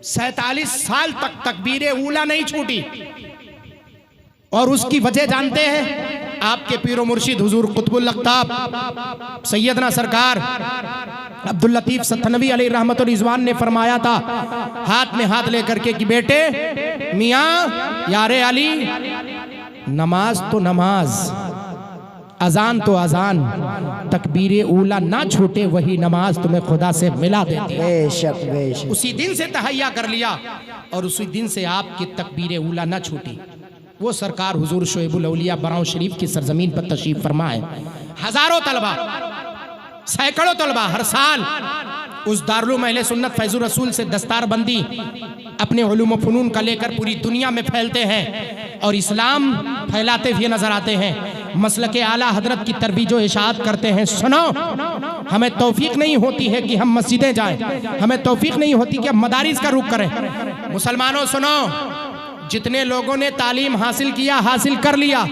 47 साल तक तकबीरे ऊला नहीं छूटी। और उसकी वजह जानते हैं? आपके पीरो मुर्शिद हुजूर कुतुबुल अख्ताब सैयदना सरकार अब्दुल लतीफ सथनवी अलैहि रहमतुल रिजवान ने फरमाया था, हाथ में हाथ लेकर के कि बेटे मियाँ यारे अली, नमाज तो नमाज, अजान तो अजान, तकबीरे ऊला ना छूटे वही नमाज तुम्हें खुदा से मिला देती है। बेशक बेशक। उसी दिन से तहैया कर लिया और उसी दिन से आपकी तकबीरे ऊला ना छूटी। वो सरकार हुजूर शोएबुल औलिया बराउ शरीफ की सरजमीन पर तशरीफ फरमा है। हजारों तलबा, सैकड़ों तलबा हर साल उस दारुल अहले सुन्नत फैजुर रसूल से दस्तारबंदी अपने उलूम फ़नून का लेकर पूरी दुनिया में फैलते हैं और इस्लाम फैलाते हुए नजर आते हैं। मसलके आला हजरत की तरवीज व इशाअत करते हैं। सुनो, हमें तौफीक नहीं होती है कि हम मस्जिदें जाएं, हमें तौफीक नहीं होती कि हम मदारिस का रुख करें। मुसलमानों सुनो, जितने लोगों ने तालीम हासिल किया, हासिल कर लिया,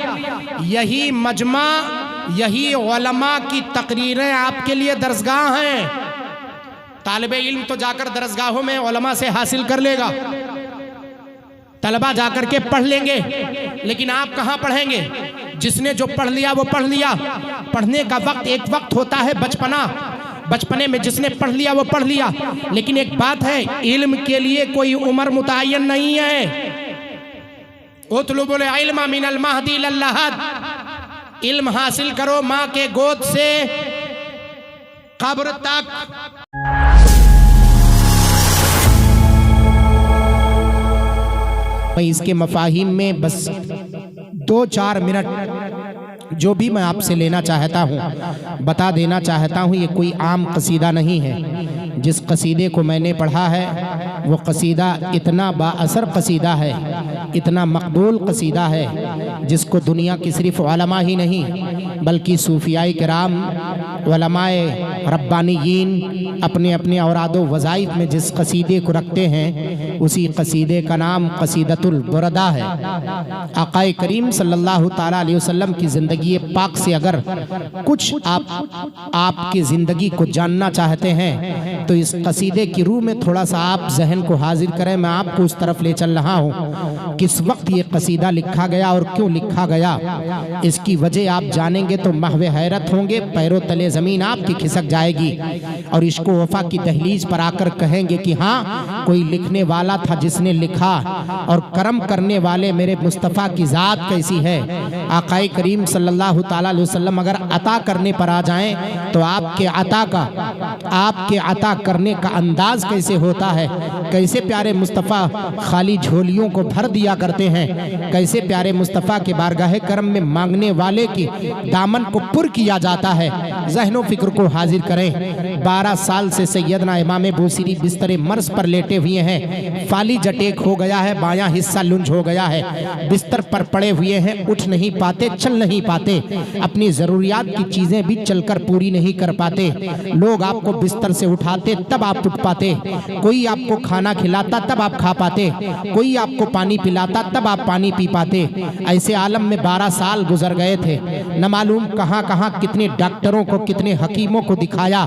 यही मजमा, यही उलमा की तकरीरें आपके लिए दरसगाह हैं। तालिबे इल्म तो जाकर दरसगाहों में उलमा से हासिल कर लेगा, तलबा जाकर के पढ़ लेंगे, लेकिन आप कहाँ पढ़ेंगे? जिसने जो पढ़ लिया वो पढ़ लिया। पढ़ने का वक्त एक वक्त होता है बचपना, बचपने में जिसने पढ़ लिया वो पढ़ लिया। लेकिन एक बात है, इल्म के लिए कोई उम्र मुतय्यन नहीं है। उतलुबुल इल्म मिनल महदी इलल लहद, इल्म हासिल करो माँ के गोद से कब्र तक। मैं इसके मफाहिम में बस 2-4 मिनट जो भी मैं आपसे लेना चाहता हूँ, बता देना चाहता हूँ। ये कोई आम कसीदा नहीं है। जिस कसीदे को मैंने पढ़ा है वो कसीदा इतना बाअसर कसीदा है, इतना मकबूल कसीदा है, जिसको दुनिया की सिर्फ उलमा ही नहीं बल्कि सूफियाए किराम, उलमाए रब्बानीयीन अपने अपने औरादो वज़ाइफ में जिस कसीदे को रखते हैं, उसी कसीदे का नाम कसीदतुल बुरदा है। आक़ाए करीम सल्लल्लाहु ताला अलैहि वसल्लम की ज़िंदगी पाक से अगर कुछ आपकी ज़िंदगी को जानना चाहते हैं तो इस कसीदे की रूह में थोड़ा सा आप जहन को हाजिर करें। मैं आपको उस तरफ ले चल रहा हूँ। किस वक्त ये कसीदा लिखा गया और क्यों लिखा गया, इसकी वजह आप जानेंगे तो महवे हैरत होंगे, पैरों तले ज़मीन आपकी खिसक जाएगी और इश्क़ वफ़ा की दहलीज पर आकर कहेंगे कि हाँ, कोई लिखने वाला था जिसने लिखा, और करम करने वाले मेरे मुस्तफ़ा की ज़ात कैसी है। आक़ाए करीम सल्लल्लाहु ताला अलैहि वसल्लम अगर अता करने पर आ जाएं तो आपके अता करने का अंदाज कैसे होता है। कैसे प्यारे मुस्तफ़ा खाली झोलियों को भर दिया करते हैं, कैसे प्यारे मुस्तफ़ा के बारगाहे करम में मांगने वाले की दामन को पुर किया जाता है। ज़हनो फिक्र को हाजिर करें। 12 साल से सैयदना इमाम बूसीरी बिस्तरे मर्ज पर लेटे हुए हैं। फालिज अटैक हो गया है, बायां हिस्सा लुंज हो गया है, बिस्तर पर पड़े हुए हैं, उठ नहीं पाते, चल नहीं पाते, अपनी ज़रूरियात की चीज़ें भी चलकर पूरी नहीं कर पाते। लोग आपको बिस्तर से उठाते तब आप उठ पाते, कोई आपको खाना खिलाता तब आप खा पाते, कोई आपको पानी पिलाता तब आप पानी पी पाते। ऐसे आलम में 12 साल गुजर गए थे। न मालूम कहाँ कहाँ कितने डॉक्टरों को, कितने हकीमों को दिखाया,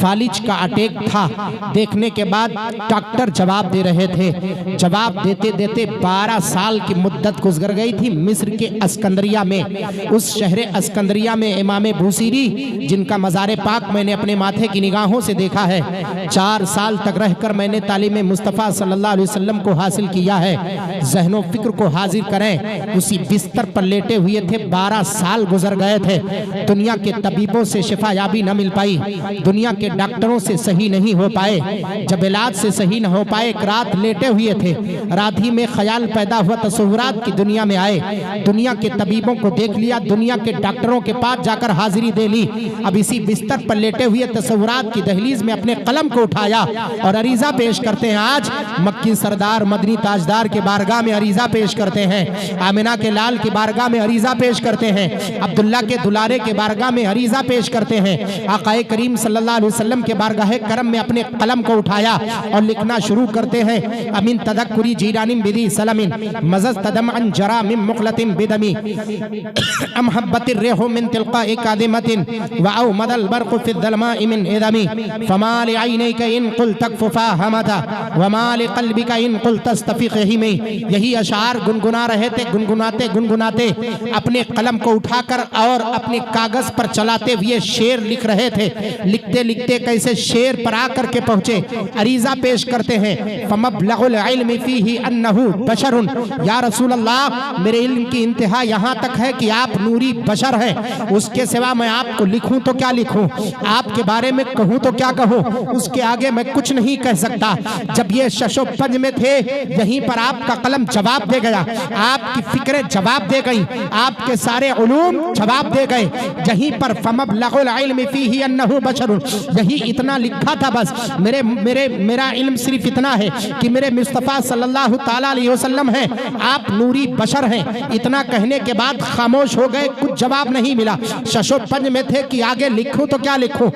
फालिज का अटैक था। देखने के बाद डॉक्टर जवाब दे रहे थे, जवाब देते देते 12 साल की मुद्दत गुजर गई थी। मिस्र के अस्कंदरिया में, उस शहर अस्कंदरिया में इमाम बूसीरी जिनका मज़ार पाक मैंने अपने माथे की निगाहों से देखा है, 4 साल तक रहकर मैंने तालीम मुस्तफ़ा सल्लल्लाहु अलैहि वसल्लम को हासिल किया है। ज़हनो फिक्र को हाजिर करें। उसी बिस्तर पर लेटे हुए थे, 12 साल गुजर गए थे। दुनिया के तबीबों से शिफायाबी न मिल पाई, दुनिया के डॉक्टरों से सही नहीं हो पाए। जब इलाज से सही न हो पाए, एक रात लेटे हुए थे, रात ही में ख्याल पैदा हुआ, तसव्वुरात की दुनिया में आए, दुनिया के तबीबों को देख लिया, दुनिया के डॉक्टरों के पास जाकर हाजिरी दे ली। अब इसी बिस्तर पर लेटे हुए तसव्वुरात की दहलीज में अपने कलम को उठाया और अरीज़ा पेश करते हैं। आज मक्की सरदार मदनी ताजदार के बारगाह में अरीज़ा पेश करते हैं, आमिना के लाल के बारगाह में अरीज़ा पेश करते हैं, अब्दुल्ला के दुलारे के बारगाह में अरीज़ा पेश करते करते हैं। आकाए करीम सल्लल्लाहु अलैहि वसल्लम के बारगाह करम में अपने कलम को उठाया और लिखना शुरू करते हैं। अमीन तदक्कुरी जीरानिम बिदी सलमिन मज़ज़ तदम अन जरा मिन मुक़लतिन बिदमी अमहब्बतिर रेहु मिन तिलका एकादिमतिन वअव मदल बरक़ु फ़ि ज़लमाइ मिन इदमी फमा लिअयनैका इन कुल तकफ़ुफ़ा हमदा वमा लिक़ल्बिका इन कुल तस्तफ़िक़हिमी। यही अशार गुनगुना रहे थे। गुनगुनाते गुनगुनाते अपने कलम को उठाकर और अपने कागज पर चलाते हुए शेर लिख रहे थे। लिखते लिखते कैसे शेर पर आकर के पहुंचे। अरीजा पेश करते हैं फमबलगुल इल्मि फीही अन्नहु बशरुन, या रसूल अल्लाह मेरे इल्म की इंतहा यहाँ तक है कि आप नूरी बशर हैं, उसके सिवा मैं आपको लिखूं तो क्या लिखूं, आपके बारे में कहूं तो क्या कहूं, उसके आगे मैं कुछ नहीं कह सकता। जब ये शशोपंज में थे यहीं पर आपका कलम जवाब दे गया, आपकी फिक्रें जवाब दे गई, आपके सारे उलूम जवाब दे गए। यहीं पर फमबलगुल इल्मि फीही अन्नहु बशरुन, यही इतना लिखा था बस। मेरा इल्म सिर्फ इतना है कि मेरे मुस्तफ़ा सल्लल्लाहु ताला अलैहि वसल्लम हैं, आप नूरी बशर हैं। इतना कहने के बाद खामोश हो गए, कुछ जवाब नहीं मिला। शशोपंज में थे कि आगे लिखूं तो क्या लिखूं,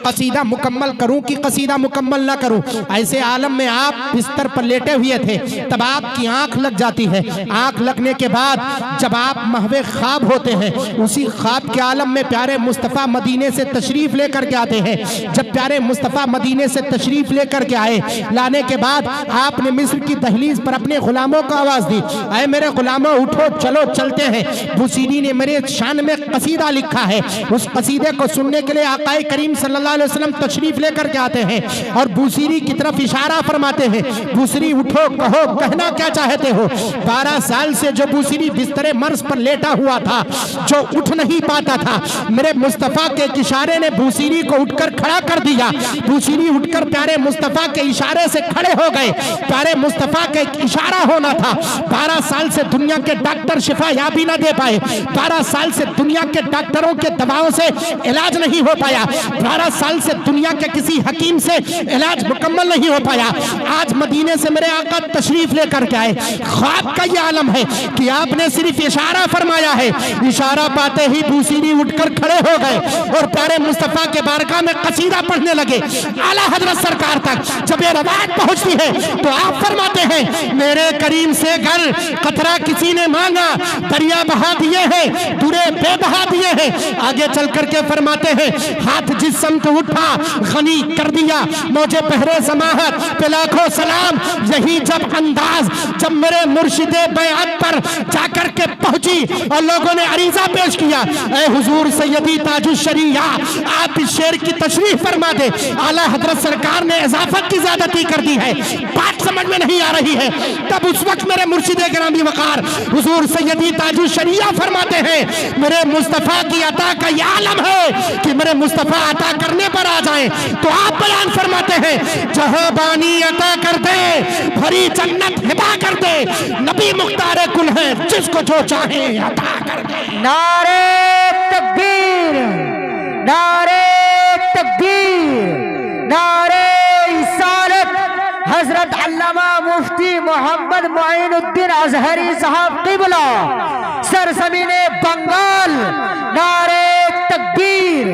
कसीदा मुकम्मल करूं कि कसीदा मुकम्मल ना करूं। ऐसे आलम में आप बिस्तर पर लेटे हुए थे, तब आपकी आंख लग जाती है। आंख लगने के बाद जब आप महवे ख्वाब होते हैं, उसी ख्वाब के आलम में प्यारे मुस्तफ़ा मदीने से तशरीफ लेकर के आते हैं। जब प्यारे मुस्तफ़ा मदीने से तशरीफ लेकर के आए, लाने के बाद आपने मिस्र की दहलीज पर अपने गुलामों को आवाज दी, अरे मेरे गुलामों उठो चलो चलते हैं। बुसीरी ने मेरे शान में कसीदा लिखा है। उस कसीदे को सुनने के लिए आकाए करीम सल्लल्लाहु अलैहि वसल्लम तशरीफ लेकर के आते हैं और बुसीरी की तरफ इशारा फरमाते हैं, बुसीरी उठो कहो कहना क्या चाहते हो। 12 साल से जो बुसीरी बिस्तरे मर्ज पर लेटा हुआ था, जो उठ नहीं पाता था, मेरे मुस्तफ़ा के इशारे ने बुसीरी को उठकर खड़ा कर दिया। बुसीरी उठकर प्यारे मुस्तफ़ा के इशारे से खड़े हो गए। प्यारे मुस्तफ़ा का एक इशारा होना था। 12 साल से दुनिया के डॉक्टर शिफा याबी ना दे पाए, 12 साल से दुनिया के डॉक्टरों के दवाओं से इलाज नहीं हो पाया, 12 साल से दुनिया के किसी हकीम से इलाज मुकम्मल नहीं हो पाया। आज मदीने से मेरे आका तशरीफ लेकर के आए। ख्वाब का ये आलम है कि आपने सिर्फ इशारा फरमाया है, इशारा पाते ही बुसीरी उठकर खड़े हो गए और प्यारे मुस्तफ़ा के बारगाह में कसीदा पढ़ने लगे। आला हजरत सरकार तक जब ये रवायत पहुंचती है तो आप फरमाते हैं, मेरे करीम से घर कतरा किसी ने मांगा, दरिया बहा दिए हैं, दुरे बेबहा दिए हैं। आगे चल करके फरमाते हैं, हाथ जिस समत उठा गनी कर दिया, मौजे पहरे समाहत पे लाखों सलाम। यही जब अंदाज जब मेरे मुर्शिदे बयात पर जाकर के पहुंची और लोगों ने अरीजा पेश किया, ऐ हुजूर सैयदी ताजुश शरिया आप इस शेर की तशरीफ फरमा दे। आला हजरत सरकार ने इजाफत की ज्यादती कर दी है, बात समझ में नहीं आ रही है। तब उस वक्त मेरे मुर्शिदे गिरामी वकार हुजूर सैयदी ताजुश शरिया फरमाते हैं, मेरे मुस्तफ़ा की अता का यह आलम है कि मेरे मुस्तफ़ा अता करने पर आ जाए तो आप बयान फरमाते हैं, जहां बानी अता कर दे भरी जन्नत हिबा कर दे, नबी मुख्तार कुल है जिसको जो चाहे अता कर दे। नारे तकबीर, नारे तकबीर, नारे इसारत। हजरत अल्लामा मुफ्ती मोहम्मद मोइनुद्दीन अजहरी साहब क़िबला सरज़मीने बंगाल, नारे तकबीर,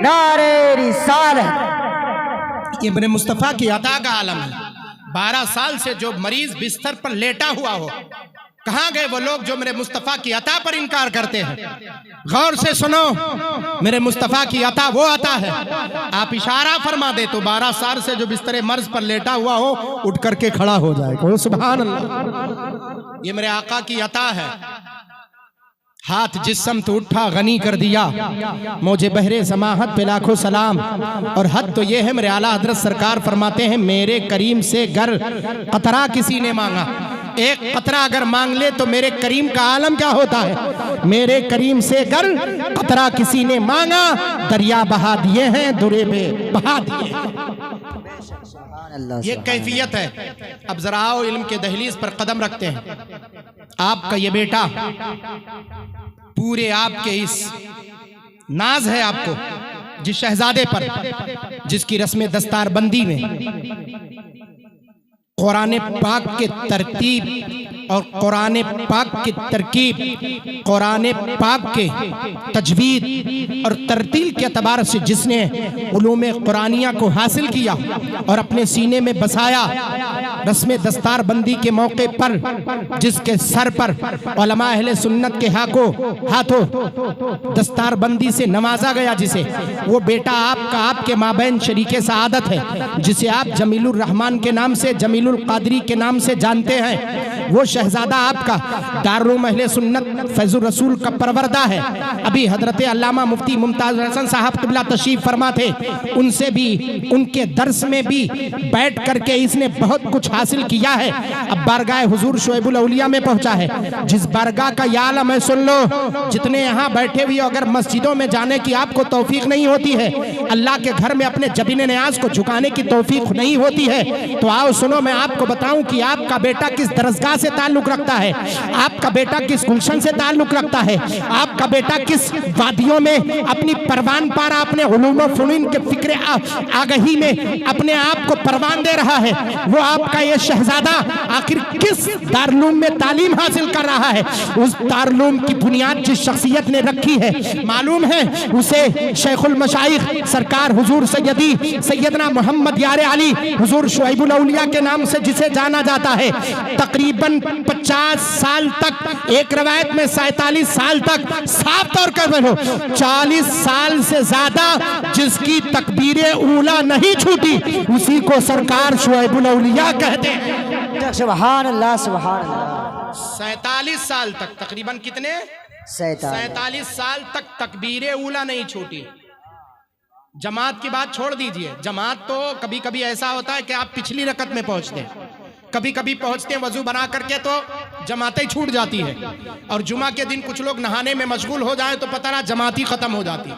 नारे रिसालत। ये मेरे मुस्तफ़ा की अता का आलम है। 12 साल से जो मरीज बिस्तर पर लेटा हुआ हो, कहाँ गए वो लोग जो मेरे मुस्तफ़ा की अता पर इनकार करते हैं। गौर से सुनो, मेरे मुस्तफ़ा की अता वो अता है, आप इशारा फरमा दे तो 12 साल से जो बिस्तरे मर्ज पर लेटा हुआ हो उठ करके खड़ा हो जाएगा। सुभान अल्लाह, ये मेरे आका की अता है। हाथ जिस्म तो उठा गनी कर दिया, मौजे बहरे समाहत पे लाखों सलाम। और हद तो ये है, मेरे आला हजरत सरकार फरमाते हैं, मेरे करीम से गर कतरा किसी ने मांगा, एक कतरा अगर मांग ले तो मेरे करीम का आलम क्या होता है। मेरे करीम से गर कतरा किसी ने मांगा, दरिया बहा दिए हैं, दुरे में बहा दिए हैं। ये कैफियत है। अब जरा आओ इल्म के दहलीज पर कदम रखते हैं। आपका ये बेटा पूरे आपके इस नाज है आपको जिस शहजादे पर, जिसकी रस्म दस्तारबंदी में कुरान पाक के तरतीब और कुरान पाक की तरकीब, कुरान पाक के तजवीद और तरतील के अतबार से जिसने उलूम कुरानिया को हासिल किया और अपने सीने में बसाया, रस्म दस्तार बंदी के मौके पर जिसके सर पर उलमा अहले सुन्नत के हाथों दस्तार बंदी से नवाजा गया, जिसे वो बेटा आपका आपके माबैन शरीके सआदत है, जिसे आप जमीलुर रहमान के नाम से, जमीलुल कादरी के नाम से जानते हैं, वो शहजादा आपका दारुल अहले सुन्नत फैजुर रसूल का परवरदा है। अभी हजरत अल्लामा मुफ्ती मुमताज हसन साहब क़िबला तशरीफ फरमा थे, उनसे भी उनके दर्स में भी बैठ करके इसने बहुत कुछ हासिल किया है। अब बारगाह हुजूर शुएबुल औलिया में पहुंचा है, जिस बारगाह का या आलम है सुन लो, जितने यहाँ बैठे हुए अगर मस्जिदों में जाने की आपको तौफीक नहीं होती है, अल्लाह के घर में अपने जबीन न्याज को झुकाने की तौफीक नहीं होती है, तो आओ सुनो, मैं आपको बताऊं कि आपका बेटा किस दरसगाह से ताल्लुक रखता है, आपका बेटा किस गुलशन से ताल्लुक रखता है, आपका बेटा किस वादियों में अपनी परवान पारा, अपने उलूम व फुनून के फिक्र आगही में अपने आप को परवान दे रहा है। वो आपका ये शहजादा आखिर किस दारुल में तालीम हासिल कर रहा है, उस दारुल की बुनियाद जिस शख्सियत ने रखी है, मालूम है उसे शेखुल मशाइख सरकार हुजूर सैयदना मोहम्मद यारे अली हुजूर शुएबुल औलिया के नाम से जिसे जाना जाता है, तकरीबन 50 साल तक, एक रवायत में 47 साल तक, साफ तौर पर बोलो 40 साल से ज्यादा जिसकी तकबीरे ऊला नहीं छूटी, उसी को सरकार शुएबुल औलिया कहते हैं। सुभान अल्लाह, सुभान अल्लाह। 47 साल तक, तकरीबन कितने, 47 साल तक तकबीरे ऊला नहीं छूटी। जमात की बात छोड़ दीजिए, जमात तो कभी कभी ऐसा होता है कि आप पिछली रकत में पहुंचते हैं, कभी कभी पहुंचते हैं वजू बना करके तो जमातें छूट जाती है, और जुमा के दिन कुछ लोग नहाने में मशगूल हो जाए तो पता रहा जमात ही खत्म हो जाती है।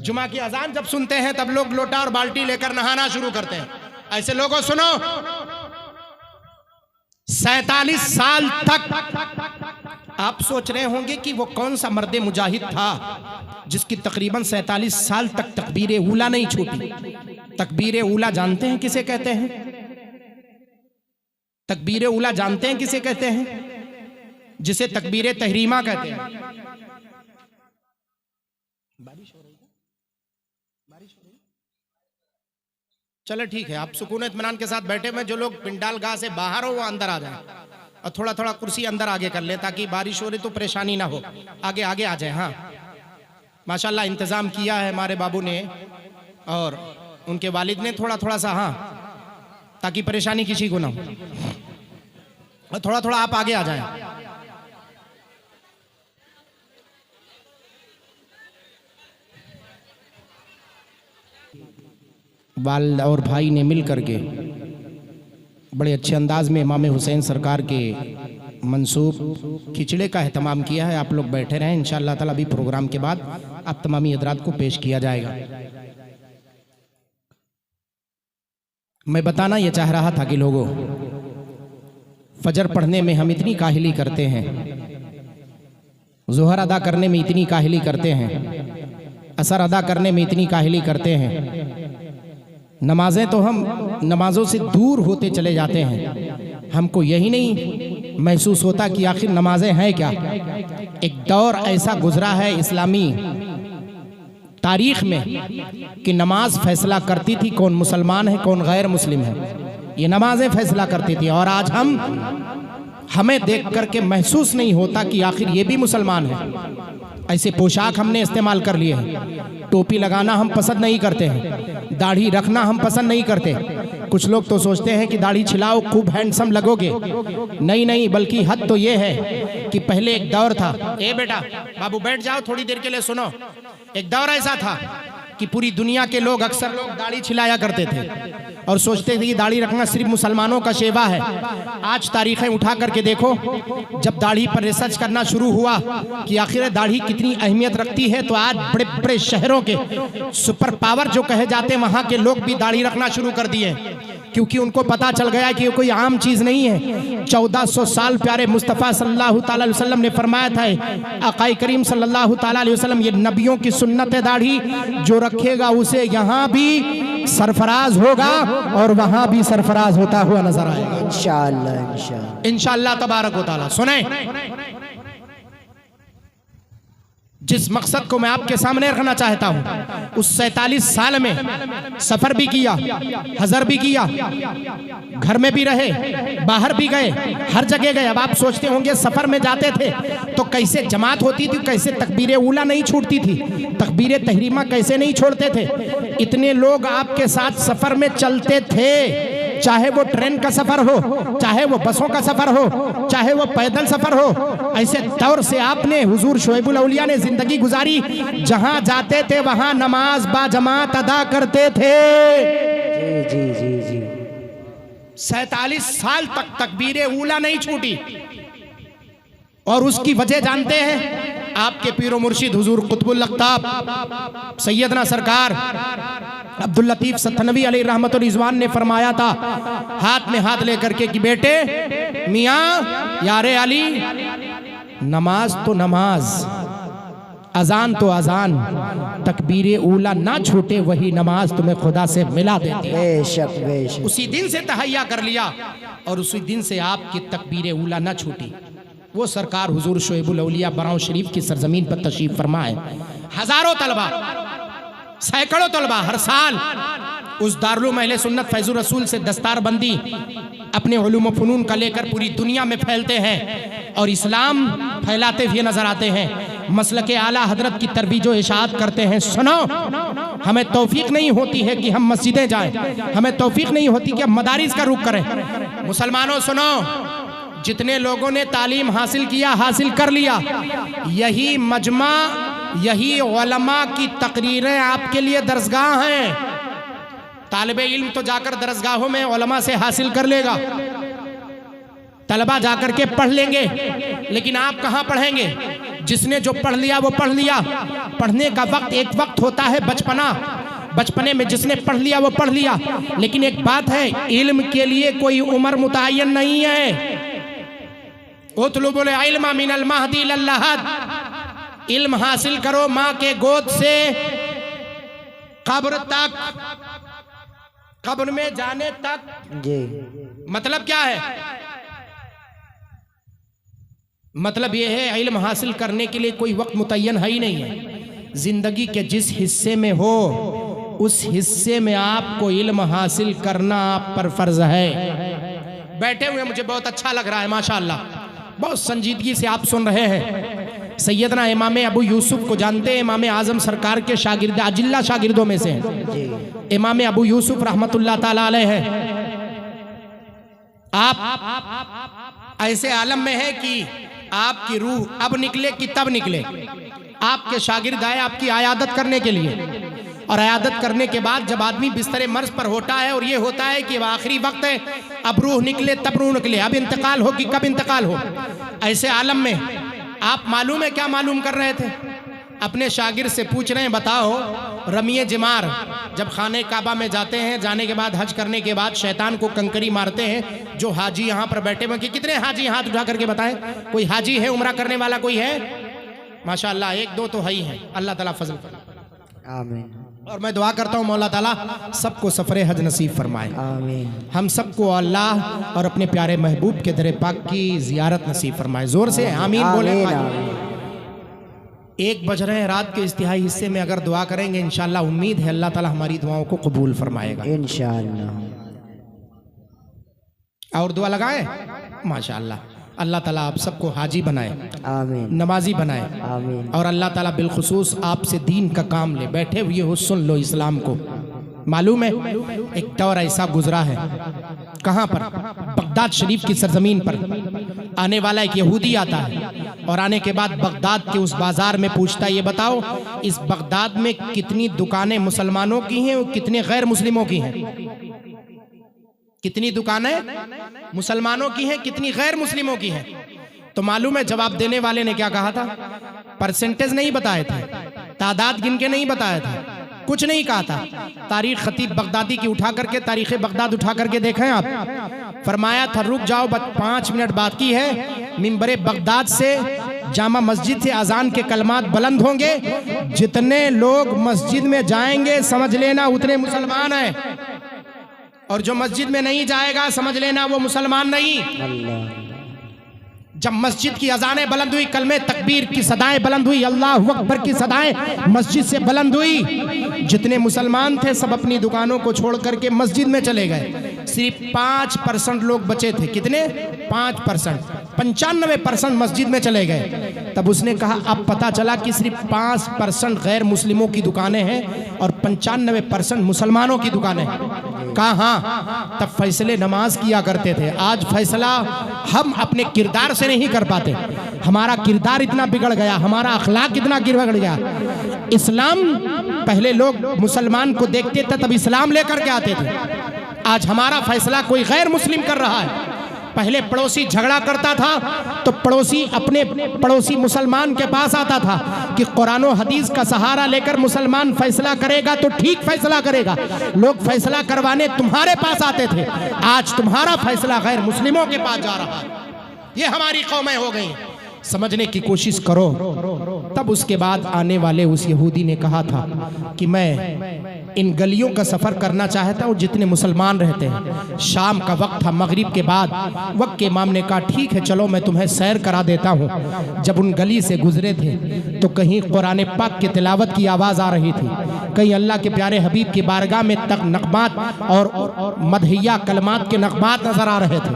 जुमा की अजान जब सुनते हैं तब लोग लोटा और बाल्टी लेकर नहाना शुरू करते हैं। ऐसे लोगों सुनो, 47 साल तक आप सोच रहे होंगे कि वो कौन सा मर्द मुजाहिद था जिसकी तकरीबन 47 साल तक तकबीर ऊला नहीं छूटी। तकबीर ऊला जानते हैं किसे कहते हैं? तकबीर ऊला जानते हैं किसे कहते हैं? जिसे तकबीर तहरीमा कहते हैं। बारिश हो रही है, बारिश हो रही है। चलो ठीक है, आप सुकून इत्मीनान के साथ बैठे में, जो लोग पिंडाल गाह से बाहर हो वो अंदर आ जाए और थोड़ा थोड़ा कुर्सी अंदर आगे कर ले ताकि बारिश हो रही तो परेशानी ना हो, आगे आगे आ जाए। हाँ, माशाल्लाह इंतजाम किया है हमारे बाबू ने और उनके वालिद ने थोड़ा थोड़ा सा, हाँ, ताकि परेशानी किसी को ना हो। और थोड़ा थोड़ा आप आगे आ जाएं। वालिद और भाई ने मिल करके बड़े अच्छे अंदाज में इमाम हुसैन सरकार के मंसूब खिचड़े का एहतमाम किया है। आप लोग बैठे रहें, इंशाअल्लाह ताला अभी प्रोग्राम के बाद आप तमामी हज़रात को पेश किया जाएगा। मैं बताना ये चाह रहा था कि लोगों, फजर पढ़ने में हम इतनी काहिली करते हैं, ज़ोहर अदा करने में इतनी काहिली करते हैं, असर अदा करने में इतनी काहिली करते हैं, नमाजें तो हम नमाजों से दूर होते चले जाते हैं। हमको यही नहीं महसूस होता कि आखिर नमाजें हैं क्या। एक दौर ऐसा गुजरा है इस्लामी तारीख में कि नमाज फैसला करती थी कौन मुसलमान है कौन गैर मुस्लिम है, ये नमाजें फैसला करती थी। और आज हमें देख करके महसूस नहीं होता कि आखिर ये भी मुसलमान है। ऐसे पोशाक हमने इस्तेमाल कर लिए हैं, टोपी लगाना हम पसंद नहीं करते हैं, दाढ़ी रखना हम पसंद नहीं करते। कुछ लोग तो सोचते हैं कि दाढ़ी छिलाओ खूब हैंडसम लगोगे। नहीं नहीं, बल्कि हद तो ये है कि पहले एक दौर था, ए बेटा बाबू बैठ जाओ थोड़ी देर के लिए सुनो। एक दौर ऐसा था कि पूरी दुनिया के लोग, अक्सर लोग दाढ़ी छिलाया करते थे और सोचते थे कि दाढ़ी रखना सिर्फ मुसलमानों का शेवा है। आज तारीखें उठा करके देखो, जब दाढ़ी पर रिसर्च करना शुरू हुआ कि आखिर दाढ़ी कितनी अहमियत रखती है, तो आज बड़े बड़े शहरों के सुपर पावर जो कहे जाते हैं वहाँ के लोग भी दाढ़ी रखना शुरू कर दिए, क्योंकि उनको पता चल गया कि ये कोई आम चीज़ नहीं है। 1400 साल प्यारे मुस्तफ़ा सल्लल्लाहु ताला अलैहि वसल्लम ने फरमाया था, आक़ाई करीम सल्लल्लाहु ताला अलैहि वसल्लम, ये नबियों की सुन्नत है दाढ़ी, जो रखेगा उसे यहाँ भी सरफराज होगा और वहां भी सरफराज होता हुआ नजर आएगा इंशाअल्लाह इंशाअल्लाह तबारक व तआला। सुने, जिस मकसद को मैं आपके सामने रखना चाहता हूं, उस 47 साल में सफर भी किया, हजर भी किया, घर में भी रहे, बाहर भी गए, हर जगह गए। अब आप सोचते होंगे सफर में जाते थे तो कैसे जमात होती थी, कैसे तकबीर उला नहीं छूटती थी, तकबीर तहरीमा कैसे नहीं छोड़ते थे। इतने लोग आपके साथ सफर में चलते थे, चाहे वो ट्रेन का सफर हो, चाहे वो बसों का सफर हो, चाहे वो पैदल सफर हो। ऐसे दौर से आपने हुजूर शोएबुल औलिया ने जिंदगी गुजारी, जहां जाते थे वहां नमाज बाजमात अदा करते थे। जी जी जी जी 47 साल तक तकबीर उला नहीं छूटी। और उसकी वजह जानते हैं, आपके पीरो मुर्शिद हुजूर कुतुबुल अख्ताब सैयदना सरकार अब्दुल लतीफ सत्तनवी अलैहि रहमतुल रिजवान ने फरमाया था, हाथ में हाथ लेकर के कि बेटे मियाँ यारे अली, नमाज तो नमाज, अजान तो अजान, तकबीर उला ना छूटे वही नमाज तुम्हें खुदा से मिला देती है। बेशक बेशक। उसी दिन से तहैया कर लिया और उसी दिन से आपकी तकबीर उला ना छूटी। वो सरकार हुजूर शोएबुल औलिया बराउ शरीफ की सरजमीन पर तशरीफ फरमाए। हजारों तलबा, सैकड़ों तलबा हर साल उस दारुल अहले सुन्नत फैजुर रसूल से दस्तारबंदी अपने उलूम व फनून का लेकर पूरी दुनिया में फैलते हैं और इस्लाम फैलाते हुए नजर आते हैं। मसलके आला हजरत की तरबीज व इशाअत करते हैं। सुनो, हमें तौफीक नहीं होती है कि हम मस्जिदें जाएं, हमें तौफीक नहीं होती कि हम मदारिस का रुख करें। मुसलमानों सुनो, जितने लोगों ने तालीम हासिल किया, हासिल कर लिया, यही मजमा, यही उलमा की तकरीरें आपके लिए दरसगाह हैं। तालिबे इल्म तो जाकर दरसगाहों में उलमा से हासिल कर लेगा, तलबा जाकर के पढ़ लेंगे, लेकिन आप कहाँ पढ़ेंगे? जिसने जो पढ़ लिया वो पढ़ लिया। पढ़ने का वक्त एक वक्त होता है बचपना, बचपने में जिसने पढ़ लिया वो पढ़ लिया। लेकिन एक बात है, इल्म के लिए कोई उम्र मुतय्यन नहीं है। उतलुबुल इल्म मिनल महदी इलल लहद, इल्म हासिल करो माँ के गोद से कब्र तक, कब्र में जाने तक। जी मतलब क्या है? मतलब यह है, इल्म हासिल करने के लिए कोई वक्त मुतय्यन है ही नहीं है। जिंदगी के जिस हिस्से में हो उस हिस्से में आपको इल्म हासिल करना आप पर फर्ज है। बैठे हुए मुझे बहुत अच्छा लग रहा है, माशाअल्लाह, बहुत संजीदगी से आप सुन रहे हैं। सैयदना इमाम अबू यूसुफ को जानते हैं? इमाम आजम सरकार के शागिर्द, अजिल्ला शागिर्दों में से हैं। इमाम अबू यूसुफ रहमतुल्लाह ताला अलैह है। आप ऐसे आलम में है कि आपकी रूह अब निकले कि तब निकले। आपके शागिर्द आए आपकी आयादत करने के लिए, और आयादत करने के बाद जब आदमी बिस्तरे मर्ज पर होता है और ये होता है कि आखिरी वक्त है, अब रूह निकले तब रूह निकले, अब इंतकाल हो कि कब इंतकाल हो। ऐसे आलम में आप मालूम है क्या मालूम कर रहे थे? अपने शागिर्द से पूछ रहे हैं, बताओ रमिए जिमार, जब खाने काबा में जाते हैं, जाने के बाद हज करने के बाद शैतान को कंकरी मारते हैं। जो हाजी यहाँ पर बैठे हुए, कितने हाजी हाथ उठा करके बताएं, कोई हाजी है उम्रा करने वाला कोई है? माशाअल्लाह, एक दो तो है ही है। अल्लाह ताला फजल फरमाए, आमीन। और मैं दुआ करता हूँ मौला ताला सबको सफरे हज नसीब फरमाए, आमीन। हम सबको अल्लाह और अपने प्यारे महबूब के दरे पाक की जियारत नसीब फरमाए। जोर से आमीन बोले। 1 बज रहे हैं रात के इस तिहाई हिस्से में, अगर दुआ करेंगे इंशाअल्लाह उम्मीद है अल्लाह ताला हमारी दुआओं को कबूल फरमाएगा इंशाअल्लाह। और दुआ लगाए माशाअल्लाह। अल्लाह ताला आप सबको हाजी बनाए, आमीन, नमाजी बनाए, आमीन। और अल्लाह ताला बिलखुसूस आपसे दीन का काम ले। बैठे हुए हो सुन लो इस्लाम को। मालूम है एक दौर ऐसा गुजरा है, कहाँ पर? बगदाद शरीफ की सरजमीन पर आने वाला एक यहूदी आता है और आने के बाद बगदाद के उस बाजार में पूछता है, ये बताओ इस बगदाद में कितनी दुकानें मुसलमानों की हैं और कितने गैर मुस्लिमों की हैं? कितनी दुकानें मुसलमानों की हैं, कितनी गैर मुस्लिमों की हैं? तो मालूम है जवाब देने वाले ने क्या कहा था? परसेंटेज नहीं बताए थे, तादाद गिन के नहीं बताया था, कुछ नहीं कहा था। तारीख खतीब बगदादी की उठा करके, तारीख बगदाद उठा करके देखें आप। फरमाया था रुक जाओ, 5 मिनट बाकी है, मिंबरे बगदाद से जामा मस्जिद से अजान के कलमात बुलंद होंगे, जितने लोग मस्जिद में जाएंगे समझ लेना उतने मुसलमान हैं, और जो मस्जिद में नहीं जाएगा समझ लेना वो मुसलमान नहीं। अल्लाह जब मस्जिद की अजानें बुलंद हुई, कलमे तकबीर की सदाएं बुलंद हुई, अल्लाहु अकबर की सदाएं मस्जिद से बुलंद हुई, जितने मुसलमान थे सब अपनी दुकानों को छोड़ करके मस्जिद में चले गए। सिर्फ 5% लोग बचे थे। कितने? 5%। 95% मस्जिद में चले गए। तब उसने कहा अब पता चला कि सिर्फ 5% गैर मुस्लिमों की दुकानें हैं और 95% मुसलमानों की दुकानें हैं। कहा हाँ, तब फैसले नमाज किया करते थे। आज फैसला हम अपने किरदार से नहीं कर पाते। हमारा किरदार इतना बिगड़ गया, हमारा अखलाक इतना बिगड़ गया। इस्लाम, पहले लोग मुसलमान को देखते थे तब इस्लाम लेकर के आते थे। आज हमारा फैसला कोई गैर मुस्लिम कर रहा है। पहले पड़ोसी झगड़ा करता था तो पड़ोसी अपने पड़ोसी मुसलमान के पास आता था कि कुरान और हदीस का सहारा लेकर मुसलमान फैसला करेगा तो ठीक फैसला करेगा। लोग फैसला करवाने तुम्हारे पास आते थे, आज तुम्हारा फैसला गैर मुस्लिमों के पास जा रहा है। ये हमारी कौमें हो गई। समझने की कोशिश करो। तब उसके बाद आने वाले उस यहूदी ने कहा था कि मैं इन गलियों का सफ़र करना चाहता हूँ जितने मुसलमान रहते हैं। शाम का वक्त था, मगरिब के बाद। वक्त के इमाम ने कहा ठीक है चलो मैं तुम्हें सैर करा देता हूँ। जब उन गली से गुजरे थे तो कहीं कुरान पाक की तिलावत की आवाज़ आ रही थी, कहीं अल्लाह के प्यारे हबीब की बारगाह में तक नगमात और मदहिया कलमात के नगमात नज़र आ रहे थे,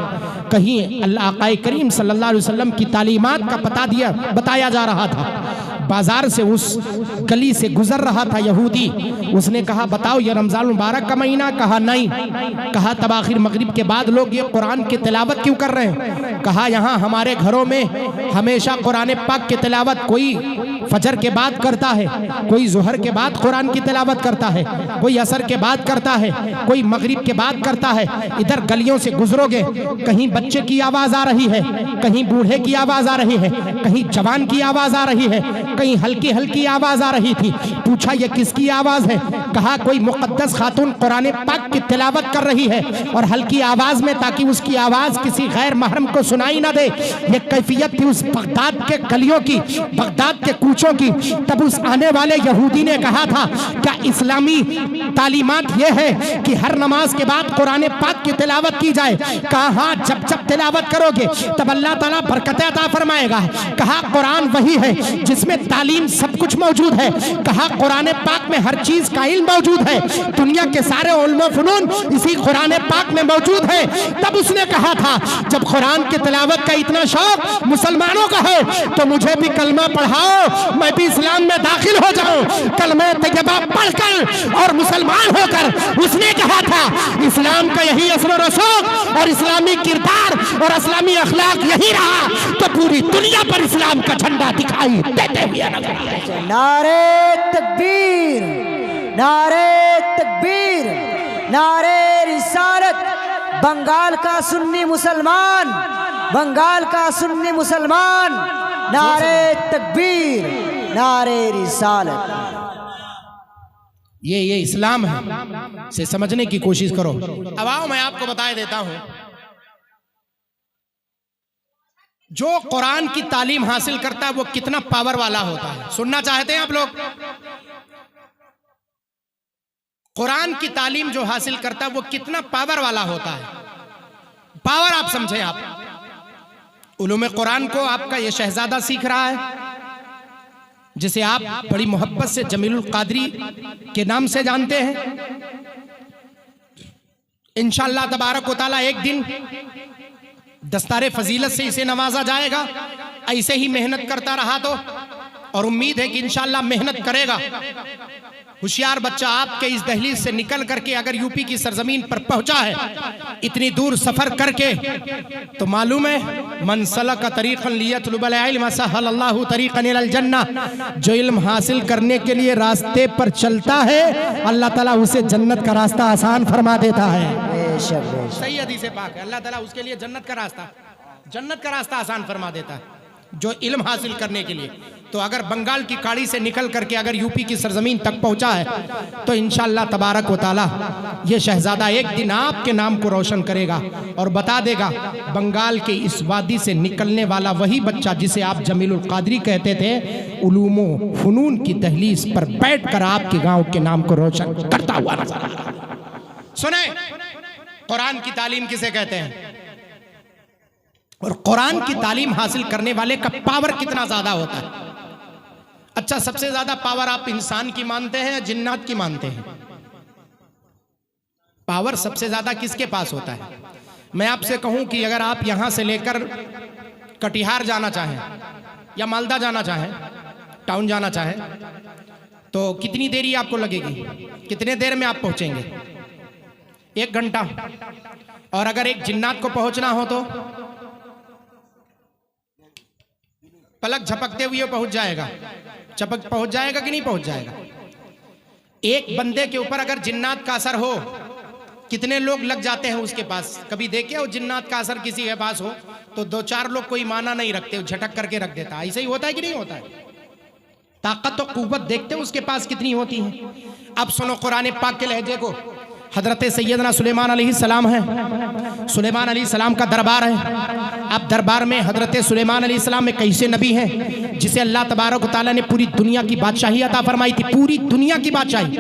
कहीं अल्लाह आक़ाए करीम सल्लल्लाहु अलैहि वसल्लम की तालीमात का बताया जा रहा था। बाजार से उस गली से गुजर रहा था यहूदी। उसने कहा बताओ ये रमजान मुबारक का महीना? कहा नहीं। कहा तब आखिर मगरिब के बाद लोग ये कुरान की तिलावत क्यों कर रहे हैं? कहा यहाँ हमारे घरों में हमेशा कुरान पाक की तिलावत कोई फजर के बाद करता है, कोई जोहर के बाद कुरान की तिलावत करता है, कोई असर के बाद करता है, कोई मगरिब के बाद करता है। इधर गलियों से गुजरोगे कहीं बच्चे की आवाज आ रही है, कहीं बूढ़े की आवाज आ रही है, कहीं जवान की आवाज आ रही है, कहीं हल्की हल्की आवाज आ रही थी। पूछा ये किसकी आवाज है? कहा कोई मुकद्दस खातून कुरान पाक की तिलावत कर रही है और हल्की आवाज में, ताकि उसकी आवाज किसी गैर महरम को सुनाई ना दे। ये कैफियत थी उस बगदाद के गलियों की, बगदाद के कूचों की। तब उस आने वाले यहूदी ने कहा था क्या इस्लामी तालीमात ये है कि हर नमाज के बाद कुरान पाक की तिलावत की जाए? कहा हाँ, जब जब तिलावत करोगे तब अल्लाह ताला बरकत अता फरमाएगा। कहा कुरान वही है जिसमें तालीम सब कुछ मौजूद है। कहा कुरान पाक में हर चीज का इल्म मौजूद है, दुनिया के सारे उल्म फनून इसी कुरान पाक में मौजूद है। तब उसने कहा था जब कुरान की तिलावत का इतना शौक मुसलमानों का है तो मुझे भी कलमा पढ़ाओ, मैं भी इस्लाम में दाखिल हो जाऊं। कलमा तैयबा पढ़कर और मुसलमान होकर उसने कहा था इस्लाम का यही असर और रसूख और इस्लामी किरदार और इस्लामी अखलाक यही रहा तो पूरी दुनिया पर इस्लाम का झंडा दिखाई देते हुए नजर आए। नारे तकबीर, नारे तकबीर, नारे रिसालत। बंगाल का सुन्नी मुसलमान, बंगाल का सुन्नी मुसलमान, नारे तकबीर, नारे रिसालत। ये इस्लाम है, से समझने की कोशिश करो। अब आओ मैं आपको बता देता हूं, जो कुरान की तालीम हासिल करता है वो कितना पावर वाला होता है। सुनना चाहते हैं आप लोग? कुरान की तालीम जो हासिल करता है वो कितना पावर वाला होता है। पावर आप समझे, आप उलूम कुरान को आपका ये शहजादा सीख रहा है जिसे आप बड़ी मोहब्बत से जमीलुल कादरी के नाम से जानते हैं। इंशाअल्लाह तबारक व तआला एक दिन दस्तारे फजीलत से इसे नवाजा जाएगा। ऐसे ही मेहनत करता रहा तो, और उम्मीद है कि इंशाअल्लाह मेहनत करेगा। होशियार बच्चा आपके इस दहलीज से निकल करके अगर यूपी की सरजमीन पर पहुंचा है इतनी दूर सफर करके, तो मालूम है मन सलका तरीक़न लियतलुबल इल्म सहलल्लाहु तरीक़न इलल जन्ना। जो इल्म हासिल करने के लिए रास्ते पर चलता है अल्लाह ताला उसे जन्नत का रास्ता आसान फरमा देता है। सही हदीस पाक है, अल्लाह ताला उसके लिए जन्नत का रास्ता आसान फरमा देता है। जो इल्म हासिल करने के लिए। तो अगर बंगाल की खाड़ी से निकल करके अगर यूपी की सरजमीन तक पहुंचा है तो इंशाअल्लाह तबारक व तआला ये शहजादा एक दिन आपके नाम को रोशन करेगा और बता देगा बंगाल के इस वादी से निकलने वाला वही बच्चा जिसे आप जमीलुल कादरी कहते थे, उलूमो फनून की दहलीज पर बैठकर आपके गांव के नाम को रोशन करता हुआ नजर आ रहा है। सुने, कुरान की तालीम किसे कहते हैं और कुरान की तालीम हासिल करने वाले का पावर कितना ज्यादा होता है। अच्छा, सबसे ज्यादा पावर आप इंसान की मानते हैं या जिन्नात की मानते हैं? पावर सबसे ज्यादा किसके पास होता है? मैं आपसे कहूं कि अगर आप यहां से लेकर कटिहार जाना चाहें या मालदा जाना चाहें, टाउन जाना चाहें, तो कितनी देरी आपको लगेगी? कितने देर में आप पहुंचेंगे? 1 घंटा। और अगर एक जिन्नात को पहुंचना हो तो पलक झपकते हुए पहुंच जाएगा। पहुंच जाएगा कि नहीं पहुंच जाएगा? एक बंदे के ऊपर अगर जिन्नात का असर हो, कितने लोग लग जाते हैं उसके पास? कभी देखे हो जिन्नात का असर किसी के पास हो तो 2-4 लोग कोई माना नहीं रखते, झटक करके रख देता। ऐसा ही होता है कि नहीं होता है? ताकत और कुव्वत देखते हो उसके पास कितनी होती है। अब सुनो कुरान पाक के लहजे को। हजरत सैयदना सुलेमान अलैहिस्सलाम है, सुलेमान अलैहिस्सलाम का दरबार है। अब दरबार में हजरत सुलेमान अलैहिस्सलाम में कैसे नबी हैं जिसे अल्लाह तबारक व तआला ने पूरी दुनिया की बादशाही अता फरमाई थी। पूरी दुनिया की बादशाही,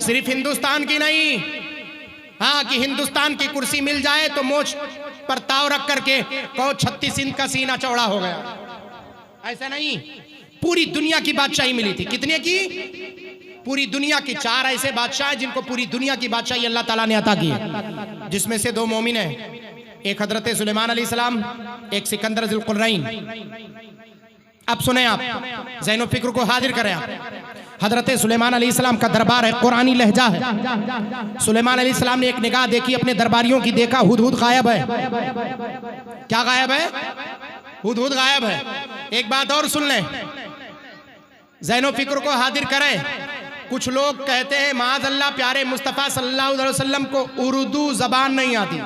सिर्फ हिंदुस्तान की नहीं। हाँ, कि हिंदुस्तान की कुर्सी मिल जाए तो मोछ पर ताव रख करके कहो 36 इंच का सीना चौड़ा हो गया, ऐसा नहीं। पूरी दुनिया की बादशाही मिली थी। कितने की? पूरी दुनिया की। 4 ऐसे बादशाह जिनको पूरी दुनिया की बादशाही अल्लाह ताला ने अता की है, जिसमें से 2 मोमिन हैं, एक हजरत सुलेमान अलैहिस्सलाम, एक सिकंदर ज़ुल्क़ुरनैन। अब सुने आप, ज़हन व फिक्र को हाजिर करें आप। हजरत सुलेमान अलैहिस्सलाम का दरबार है, कुरानी लहजा है। सुलेमान अलैहिस्सलाम ने एक निगाह देखी अपने दरबारियों की, देखा हुदहुद गायब है। क्या गायब है? हुदहुद गायब है। एक बात और सुन लें, ज़हन व फिक्र को हाजिर करें। कुछ लोग कहते हैं माज़ अल्लाह प्यारे मुस्तफ़ा सल्लल्लाहु अलैहि वसल्लम को उर्दू जबान नहीं आती।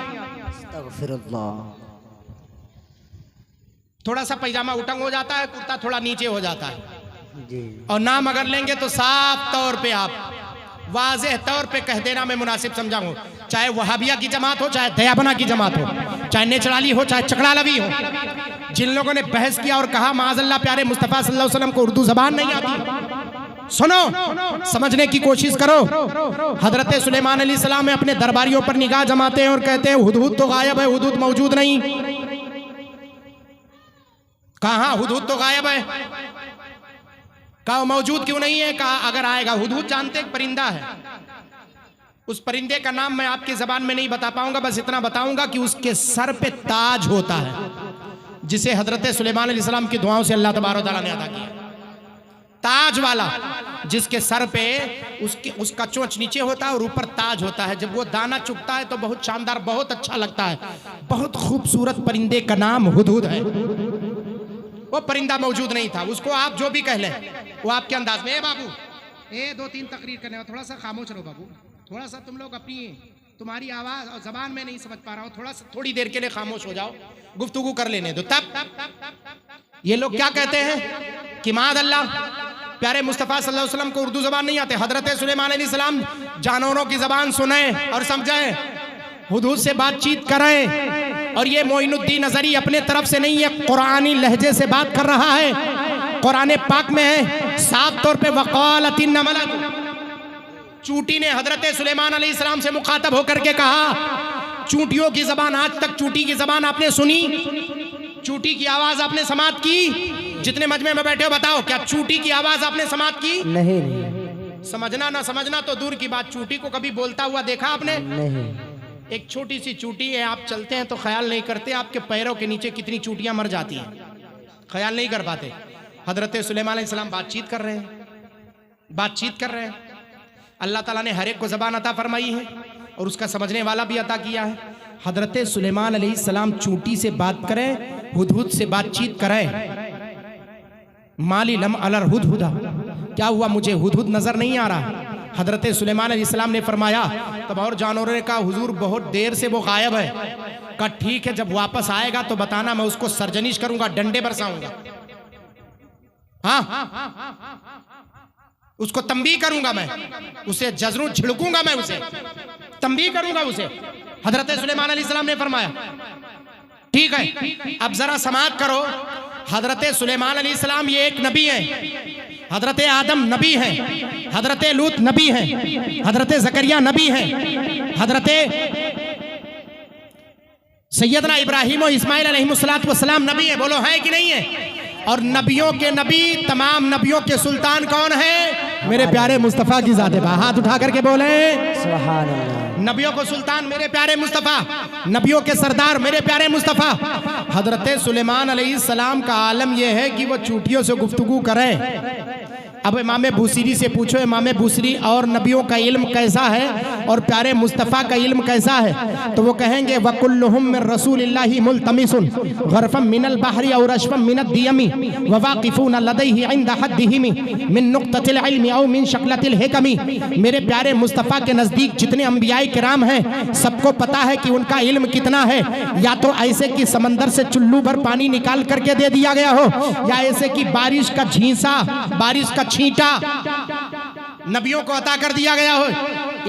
थोड़ा सा पैजामा उटंग हो जाता है, कुर्ता थोड़ा नीचे हो जाता है जी। और नाम अगर लेंगे तो साफ तौर पे आप वाज़ेह तौर पे कह देना मैं मुनासिब समझाऊं। चाहे वहाबिया की जमात हो, चाहे दयाबना की जमात हो, चाहे नेचराली हो, चाहे चकड़ालवी हो, जिन लोगों ने बहस किया और कहा माज़ अल्लाह प्यारे मुस्तफ़ा सल्लल्लाहु अलैहि वसल्लम को उर्दू जबान नहीं आती, सुनो, समझने की कोशिश करो। हजरत सुलेमान अलैहिस्सलाम अपने दरबारियों पर निगाह जमाते हैं और कहते हैं हुदहुद तो गायब है, हुदहुद मौजूद नहीं। कहा हुदहुद तो गायब है, कहा मौजूद क्यों नहीं है? कहा अगर आएगा। हुदहुद जानते एक परिंदा है, उस परिंदे का नाम मैं आपकी जबान में नहीं बता पाऊंगा, बस इतना बताऊंगा कि उसके सर पे ताज होता है, जिसे हजरत सुलेमान अलैहिस्सलाम की दुआओं से अल्लाह तबारक व तआला ने अता किया। ताज वाला, जिसके सर पे उसका चोंच नीचे होता है और ऊपर ताज होता है। जब वो दाना चुगता है तो बहुत शानदार, बहुत अच्छा लगता है। बहुत खूबसूरत परिंदे का नाम हुदहुद है। वो परिंदा मौजूद नहीं था, उसको आप जो भी कह लें वो आपके अंदाज में। ए बाबू, 2-3 तकरीर करने हो, थोड़ा सा खामोश रहो बाबू, थोड़ा सा तुम लोग अपनी तुम्हारी आवाज और जबान में नहीं समझ पा रहा हूँ, थोड़ी देर के लिए खामोश हो जाओ, गुफ्तगू कर लेने दो। तब ये लोग क्या कहते हैं कि माद अल्लाह प्यारे मुस्तफ़ा सल्लल्लाहु अलैहि वसल्लम को उर्दू जबान नहीं आते। हजरत सुलेमान अलैहिस्सलाम जानवरों की जबान सुने और समझें, हुदहुद से बातचीत करें। और ये मोइनुद्दीन नजरी अपने तरफ से नहीं है, कुरानी लहजे से बात कर रहा है। कुरान पाक में है साफ तौर पे वक़ालतिन नमलत, चूंटी ने हजरत सुलेमान अलैहिस्सलाम से मुखातब होकर के कहा, चूंटियों की जबान, आज तक चूंटी की जबान आपने सुनी? चूंटी की आवाज आपने समात की? जितने मजमे में बैठे हो बताओ, क्या चूंटी की आवाज आपने समात की? नहीं। समझना ना समझना तो दूर की बात, चूंटी को कभी बोलता हुआ देखा आपने? नहीं। एक छोटी सी चूंटी है, आप चलते हैं तो ख्याल नहीं करते आपके पैरों के नीचे कितनी चूंटियां मर जाती हैं, ख्याल नहीं कर पाते। हजरत सुलेमान अलैहिस्सलाम बातचीत कर रहे हैं, बातचीत कर रहे हैं। अल्लाह ताला ने हर एक को ज़बान अता फरमाई है और उसका समझने वाला भी अता किया है। हजरत सुलेमान अलैहिस्सलाम चूंटी से बात करें, हुदहुद से बातचीत करें। माली लम अलर हुदहुदा, क्या हुआ मुझे हुदहुद नजर नहीं आ रहा? हजरत सुलेमान अलैहिस्सलाम ने फरमाया, तब और जानवरों ने कहा हुजूर बहुत देर से वो गायब है। कहा ठीक है, जब वापस आएगा तो बताना, मैं उसको सरजनिश करूंगा, डंडे बरसाऊंगा, हाँ उसको तंबीह करूंगा, मैं उसे जजरू छिड़कूंगा, मैं उसे तंबीह करूंगा उसे। हजरत सुलेमान अलैहिस्सलाम ने फरमाया ठीक है, अब जरा समाअत करो। हजरत सुलेमान अलैहिस्सलाम ये एक नबी है, हजरत आदम नबी है, हजरत लूत नबी है, हजरत जकरिया नबी है, हजरत सैयदना इब्राहीम और इस्माइल अलैहिमुस्सलातु वस्सलाम नबी है। बोलो है कि नहीं है? और नबियों के नबी, तमाम नबियों के सुल्तान कौन है? मेरे प्यारे मुस्तफ़ा की ज़ात है। हाथ उठा करके बोले सुभान अल्लाह। नबियों को सुल्तान मेरे प्यारे मुस्तफ़ा, नबियों के सरदार मेरे प्यारे मुस्तफ़ा। हजरत सुलेमान अलैहिस्सलाम का आलम यह है कि वो चूटियों से गुफ्तगू करें। अब इमाम बूसीरी से पूछो, इमाम बूसीरी और नबियों का इल्म कैसा है और प्यारे मुस्तफ़ा का इल्म कैसा है, तो वो कहेंगे वकुल्लुहुम मिन रसूलिल्लाहि मुल्तमिसुन गरफम मिनल बहरी और अशफम मिनद दियमी ववाकिफून लदैहि इंद हद्दिहिम मिन नुक्ततिल इल्मी औ मिन शक्लतिल हिकमी। मेरे प्यारे मुस्तफ़ा के नज़दीक जितने अंबियाए किराम हैं, सबको पता है कि उनका इल्म कितना है। या तो ऐसे कि समंदर से चुल्लू भर पानी निकाल करके दे दिया गया हो, या ऐसे कि बारिश का झींसा, बारिश का छींटा नबियों को अता कर दिया गया हो।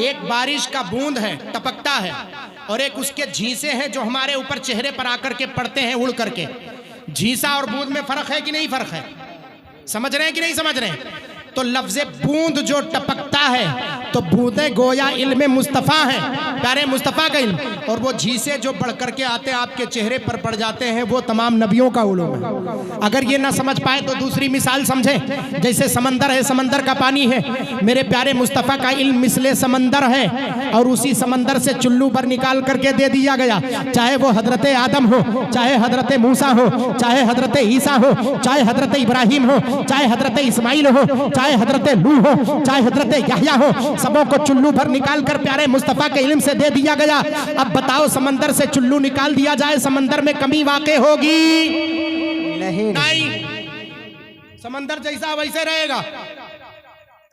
एक बारिश का बूंद है, टपकता है, और एक उसके झींसे हैं जो हमारे ऊपर चेहरे पर आकर के पड़ते हैं उड़ करके। झींसा और बूंद में फर्क है कि नहीं फर्क है? समझ रहे हैं कि नहीं समझ रहे हैं? तो लफ्ज़े बूंद जो टपकता है, तो बूंदे गोया इल्म मुस्तफ़ा है, प्यारे मुस्तफ़ा का इल्म। और वो झींसे जो बढ़ करके आते हैं आपके चेहरे पर पड़ जाते हैं, वो तमाम नबियों का उलूम है। अगर ये ना समझ पाए तो दूसरी मिसाल समझें। जैसे समंदर है, समंदर का पानी है, मेरे प्यारे मुस्तफ़ा का इल्म मिसले समंदर है, और उसी समंदर से चुल्लू भर निकाल करके दे दिया गया। चाहे वो हजरत आदम हो, चाहे हजरत मूसा हो, चाहे हजरत ईसा हो, चाहे हजरत इब्राहीम हो, चाहे हजरत इस्माइल हो, चाहे हजरत नूह हो, चाहे हजरत यहया हो, सबों को चुल्लू भर निकाल कर प्यारे मुस्तफ़ा के इल्म से दे दिया गया। अब बताओ, समंदर से चुल्लू निकाल दिया जाए, समंदर में कमी वाक़ई होगी? नहीं, समंदर जैसा वैसे रहेगा।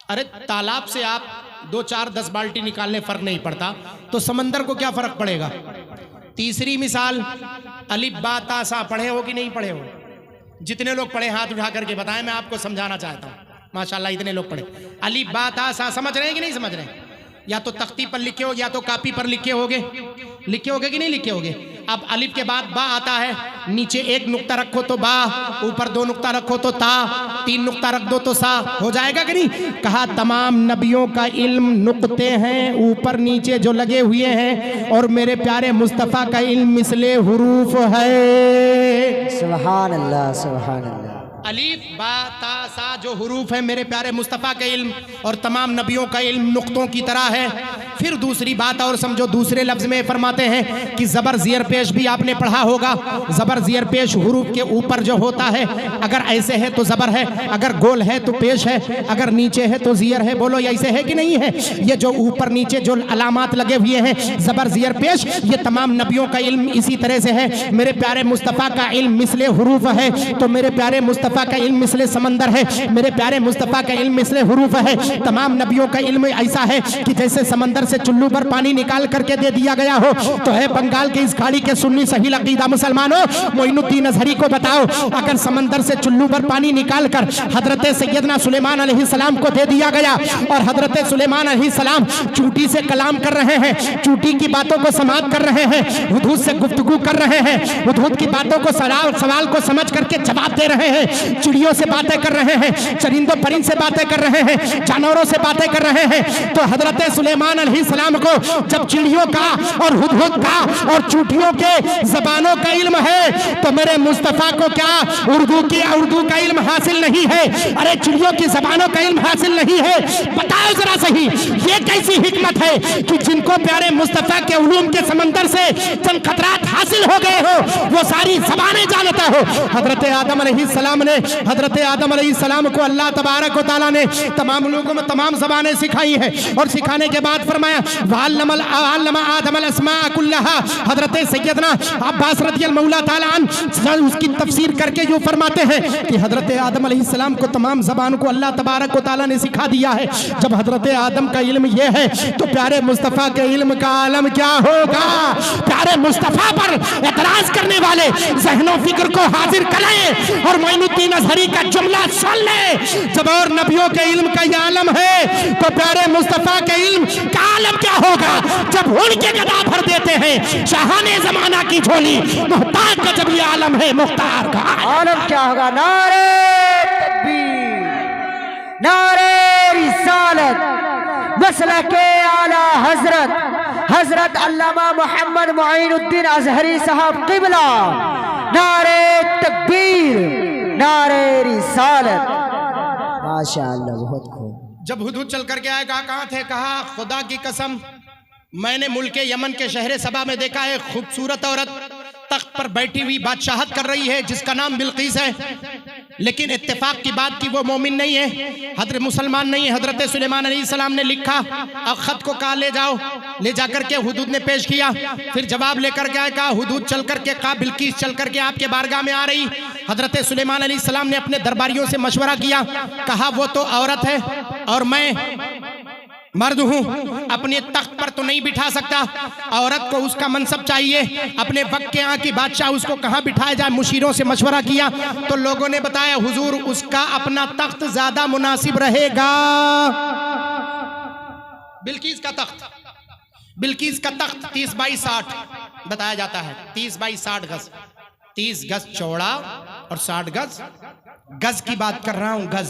अरे तालाब से आप 2 4 10 बाल्टी निकालने फर्क नहीं पड़ता, तो समंदर को क्या फर्क पड़ेगा? तीसरी मिसाल, अलिफ बा ता सा पढ़े हो कि नहीं पढ़े हो? जितने लोग पढ़े हाथ उठा करके बताएं, मैं आपको समझाना चाहता हूँ। माशाल्लाह इतने लोग पढ़े। अलिफ बा ता सा समझ रहे हैं कि नहीं समझ रहे हैं? या तो तख्ती पर लिखे हो, या तो कापी पर लिखे होगे कि नहीं लिखे होगे? अब अलिफ के बाद बा आता है, नीचे 1 नुक्ता रखो तो बा, ऊपर 2 नुक्ता रखो तो ता, 3 नुक्ता रख दो तो सा, हो जाएगा कि नहीं? कहा तमाम नबियों का इल्म नुक्ते हैं ऊपर नीचे जो लगे हुए हैं, और मेरे प्यारे मुस्तफ़ा का इल्म मिसले हुरूफ है। सुभान अल्लाह, सुभान अल्लाह। अलीफ बा ता सा जो हुरूफ है, मेरे प्यारे मुस्तफ़ा का इल्म और तमाम नबियों का इल्म नुक्तों की तरह है। फिर दूसरी बात और समझो, दूसरे लफ्ज़ में फरमाते हैं कि ज़बर ज़ियर पेश भी आपने पढ़ा होगा। ज़बर ज़ियर पेश हुरूफ के ऊपर जो होता है, अगर ऐसे है तो ज़बर है, अगर गोल है तो पेश है, अगर नीचे है तो ज़ियर है। बोलो ऐसे है कि नहीं है? ये जो ऊपर नीचे जो अलामात लगे हुए हैं, ज़बर ज़ियर पेश, ये तमाम नबियों का इल्म इसी तरह से है। मेरे प्यारे मुस्तफ़ा का इल्म मिसले हुरूफ है, तो मेरे प्यारे मुस्तफ़ा का इल्म मिसले समंदर है, मेरे प्यारे मुस्तफ़ा का इल्म मिसले हुरूफ है। तमाम नबियों का इल्म ऐसा है कि जैसे समंदर से चुल्लू पर पानी निकाल करके दे दिया गया हो, तो है बंगाल के इस खाड़ी के सुन्नी सही अकीदा मुसलमानों, मोइनुद्दीन अज़हरी को बताओ, अगर समंदर से चुल्लू पर पानी निकाल कर हजरत सैयदना सुलेमान अलैहिस्सलाम को दे दिया गया, और हजरत सुलेमान अलैहिस्सलाम चूटी से कलाम कर रहे हैं, चूटी की बातों को समाप्त कर रहे हैं, हुदूद से गुफ्तगू कर रहे हैं, हुदूद की बातों को सवाल को समझ करके जवाब दे रहे हैं, चिड़ियों से बातें कर रहे हैं, चरिंदों परिंद से बातें कर रहे हैं, जानवरों से बातें कर रहे हैं। तो हजरत सुलेमान अलैहिस्सलाम को जब चिड़ियों का और हुदहुद का और चूटियों के जबानों का इल्म है, तो मेरे मुस्तफ़ा को क्या उर्दू का इल्म हासिल नहीं है? अरे चिड़ियों की जबानों का इल्म हासिल नहीं है? बताओ जरा सही, ये कैसी हिकमत है कि जिनको प्यारे मुस्तफ़ा के उलूम के समंदर से चंद खतरात हासिल हो गए हो, वो सारी जबानें जानता हो। हजरत आदम अलैहिस्सलाम ने, हजरत आदम अलैहिस्सलाम को अल्लाह तबारक व तआला ने तमाम लोगों में तमाम ज़बानें सिखाई हैं, और सिखाने के बाद फरमाया वअल्लमा आदमल अस्मा कुल्लहा। हजरत सैयदना अब्बास रज़ियल्लाहु मौला ताला अन्हु उसकी तफसीर करके जो फरमाते हैं कि हजरत आदम अलैहिस्सलाम को तमाम ज़बानों को अल्लाह तबारक व तआला ने सिखा दिया है। जब हजरत आदम का इल्म ये है तो प्यारे मुस्तफ़ा के इल्म का आलम क्या होगा। प्यारे मुस्तफ़ा पर एतराज करने वाले ज़हनो फिक्र को हाजिर करें और मोइनुद्दीन अज़हरी का जुमला सुन ले। जब और नबियों के इल्म का ये आलम है तो प्यारे मुस्तफ़ा के इल्म का आलम क्या होगा। जब उनके गदा भर देते हैं शाहाने ज़माना की झोली, मुख्तार का जब ये आलम है मुख्तार का आलम क्या होगा। नारे तकबीर, नारे रिसालत, मसलके आला हजरत अल्लामा मोहम्मद मोइनुद्दीन अज़हरी साहब क़िबला। नारे तकबीर, नारे रिसालत। माशाअल्लाह, बहुत खूब। जब हुदूद चल करके आए कहाँ थे, कहा खुदा की कसम मैंने मुल्क यमन के शहर सबा में देखा है खूबसूरत औरत तख्त पर बैठी हुई बादशाहत कर रही है जिसका नाम बिल्कीस है। लेकिन इत्तेफाक की बात की वो मोमिन नहीं है, हजरत मुसलमान नहीं है। हजरत सुलेमान अलैहिस्सलाम ने लिखा और ख़त को कहा ले जाओ, ले जाकर के हुदूद ने पेश किया। फिर जवाब लेकर के आए, कहा हुदूद चल करके, कहा बिल्कीस चल करके आपके बारगाह में आ रही। हजरत सुलेमान अलैहिस्सलाम ने अपने दरबारियों से मशवरा किया, कहा वो तो औरत है और मैं मर्द हूँ, अपने तख्त पर तो नहीं बिठा सकता, औरत को उसका मनसब चाहिए। अपने वक्त के यहाँ की बादशाह उसको कहाँ बिठाया जाए, मुशीरों से मशवरा किया तो लोगों ने बताया हुजूर उसका अपना तख्त ज्यादा मुनासिब रहेगा। बिल्कीस का तख्त 30 बाई 60 बताया जाता है, 30 बाई 60 गज, 30 गज चौड़ा और 60 गज की बात कर रहा हूँ। गज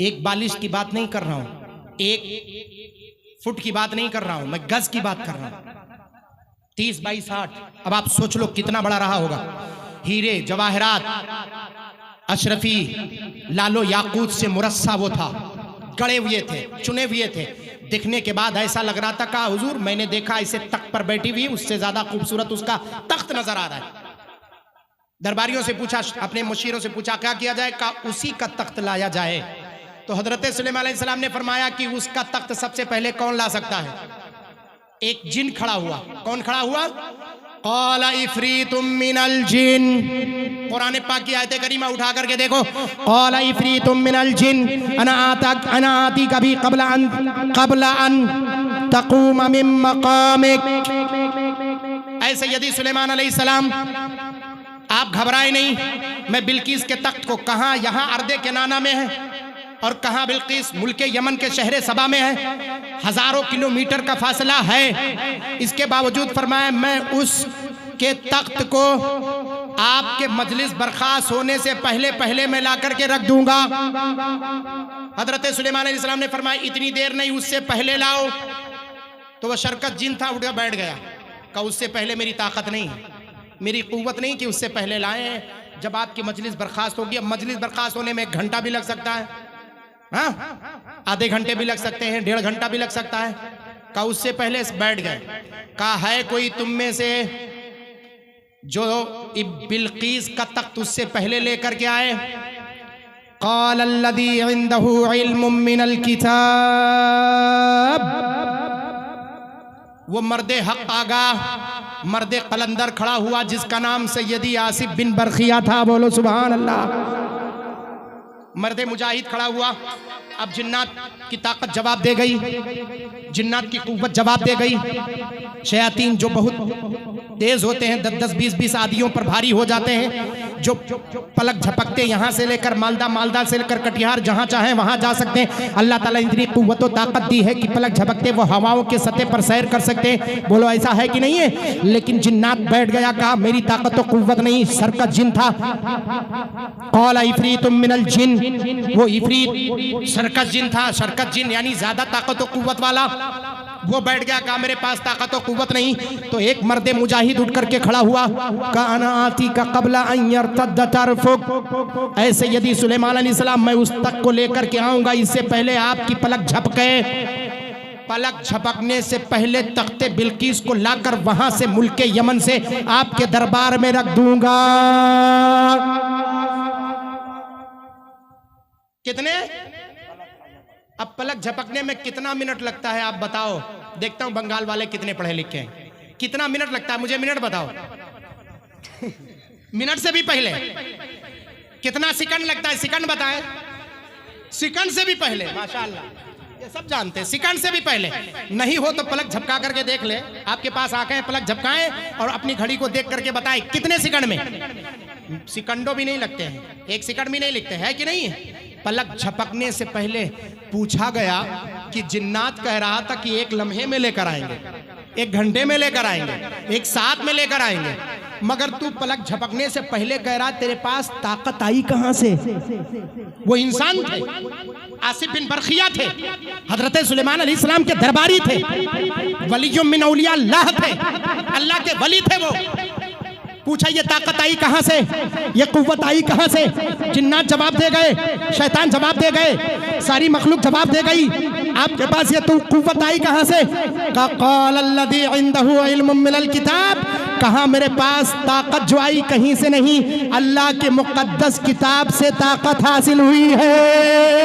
एक बालिश की बात नहीं कर रहा हूँ, एक फुट की बात नहीं कर रहा हूं, मैं गज की बात कर रहा हूं। 30 बाई 60। अब आप सोच लो कितना बड़ा रहा होगा। हीरे जवाहरात अशरफी लालो याकूत से मुरस्सा वो था, गड़े हुए थे, चुने हुए थे। दिखने के बाद ऐसा लग रहा था, कहा हुजूर मैंने देखा इसे तख्त पर बैठी हुई, उससे ज्यादा खूबसूरत उसका तख्त नजर आ रहा है। दरबारियों से पूछा, अपने मुशीरों से पूछा क्या किया जाए, कहा उसी का तख्त लाया जाए। तो हजरत सुलेमान अलैहिस्सलाम ने फरमाया कि उसका तख्त सबसे पहले कौन ला सकता है। एक जिन खड़ा हुआ। कौन खड़ा हुआ? क़ाला इफ़रीतुम मिनल जिन। कुरान पाक की आयत करीमा उठा करके देखो, क़ाला इफ़रीतुम मिनल जिन अना आती कभी क़ब्ला अन तक़ूम मिन मक़ामिक। ऐसे यदि सुलेमान अलैहिस्सलाम आप घबराए नहीं, मैं बिल्कीस के तख्त को कहाँ, यहाँ अर्दे केनाना में है और कहाँ बिल्कीस मुल्क यमन के शहर सबा में है, हजारों किलोमीटर का फासला है। इसके बावजूद फरमाया मैं उस के तख्त को आपके मजलिस बर्खास्त होने से पहले मैं ला करके रख दूंगा। हजरत सुलेमान अलैहिस्सलाम ने फरमाया इतनी देर नहीं, उससे पहले लाओ। तो वह शरकत जिन था, उठ कर बैठ गया, कहा उससे पहले मेरी ताकत नहीं, मेरी कुव्वत नहीं कि उससे पहले लाएं। जब आपकी मजलिस बर्खास्त होगी, अब मजलिस बर्खास्त होने में 1 घंटा भी लग सकता है, हाँ आधे घंटे भी लग सकते हैं, 1.5 घंटा भी लग सकता है। कहा उससे पहले बैठ गए। कहा है कोई तुम में से जो बिल्कीस का तख्त उससे पहले लेकर के आए? क़ाल अल्लज़ी इंदहु इल्मुम मिनल किताब। वो मर्दे हक आगा, मर्दे कलंदर खड़ा हुआ जिसका नाम सैयदी आसिफ बिन बरखिया था। बोलो सुभान अल्लाह। मर्दे मुजाहिद खड़ा हुआ। अब जिन्नात की ताकत जवाब दे गई, जिन्नात की कुव्वत जवाब दे गई। शयातीन जो बहुत तेज होते हैं, 10-10, 20-20 आदियों पर भारी हो जाते हैं, जो पलक झपकते, यहाँ से लेकर मालदा से लेकर कटिहार जहाँ चाहें वहाँ जा सकते हैं। अल्लाह ताला इतनी कुव्वत और ताकत दी है कि पलक झपकते वो हवाओं के सतह पर सैर कर सकते हैं। बोलो ऐसा है कि नहीं है? लेकिन जिन्नात बैठ गया, कहा मेरी ताकत तो कुव्वत नहीं, सरकत जिन था। क़ाल इफ़रीतुम मिनल जिन, वो इफ़रीत सरकत जिन था। सरकत जिन यानी ज्यादा ताकत और कुव्वत वाला, वो बैठ गया, कहा मेरे पास ताकत और कुव्वत नहीं। तो एक मर्दे मुजाहिद उठ करके खड़ा हुआ, कहा अना आती का क़ब्ला अन यर्तद्द तरफ़ुक। ऐसे यदि सुलेमान अलैहिस्सलाम मैं उस तक को लेकर के आऊंगा, इससे पहले आपकी पलक झपके। पलक झपकने से पहले तख्ते बिल्कीस को लाकर वहां से मुल्क यमन से आपके दरबार में रख दूंगा। कितने? अब पलक झपकने में कितना मिनट लगता है आप बताओ। देखता हूं बंगाल वाले कितने पढ़े लिखे हैं। कितना मिनट लगता है, मुझे मिनट बताओ। मिनट से भी पहले कितना सेकंड लगता है, सेकंड बताएं। सेकंड से भी पहले, माशाल्लाह, ये सब जानते हैं। सेकंड से भी पहले नहीं हो तो पलक झपका करके देख ले। आपके पास आंखें, पलक झपकाएं और अपनी घड़ी को देख करके बताएं कितने सेकंड में। सेकंडों भी नहीं लगते हैं, एक सेकंड भी नहीं लिखते हैं कि नहीं है। पलक झपकने से पहले पूछा गया कि जिन्नात कह रहा था कि एक लम्हे में लेकर आएंगे, एक घंटे में लेकर आएंगे, एक साथ में लेकर आएंगे, मगर तू पलक झपकने से पहले कह रहा तेरे पास ताकत आई कहां से। वो इंसान थे, आसिफ बिन बरखिया थे, हजरत सुलेमान अलैहिस्सलाम के दरबारी थे, वलियुम मिन औलिया अल्लाह थे, अल्लाह के वली थे वो। पूछा ये ताकत आई कहां से, ये कुव्वत आई कहां से। जिन्नात जवाब दे गए, शैतान जवाब दे गए, सारी मखलूक जवाब दे गई, आपके पास ये तो कुव्वत आई कहां से। क़ाल अल्लज़ी इंदहु इल्मुम मिनल किताब, कहा मेरे पास ताकत जो आई कहीं से नहीं, अल्लाह के मुक़द्दस किताब से ताकत हासिल हुई है।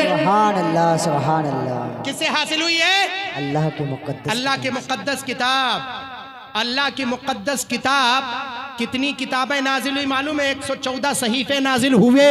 सुभान अल्लाह, सुभान अल्लाह। किससे हासिल हुई है? अल्लाह के मुक़द्दस, अल्लाह के मुक़द्दस किताब। अल्लाह की मुक़द्दस किताब, कितनी किताबें नाजिल हुई मालूम है? 114 सहीफे नाजिल हुए,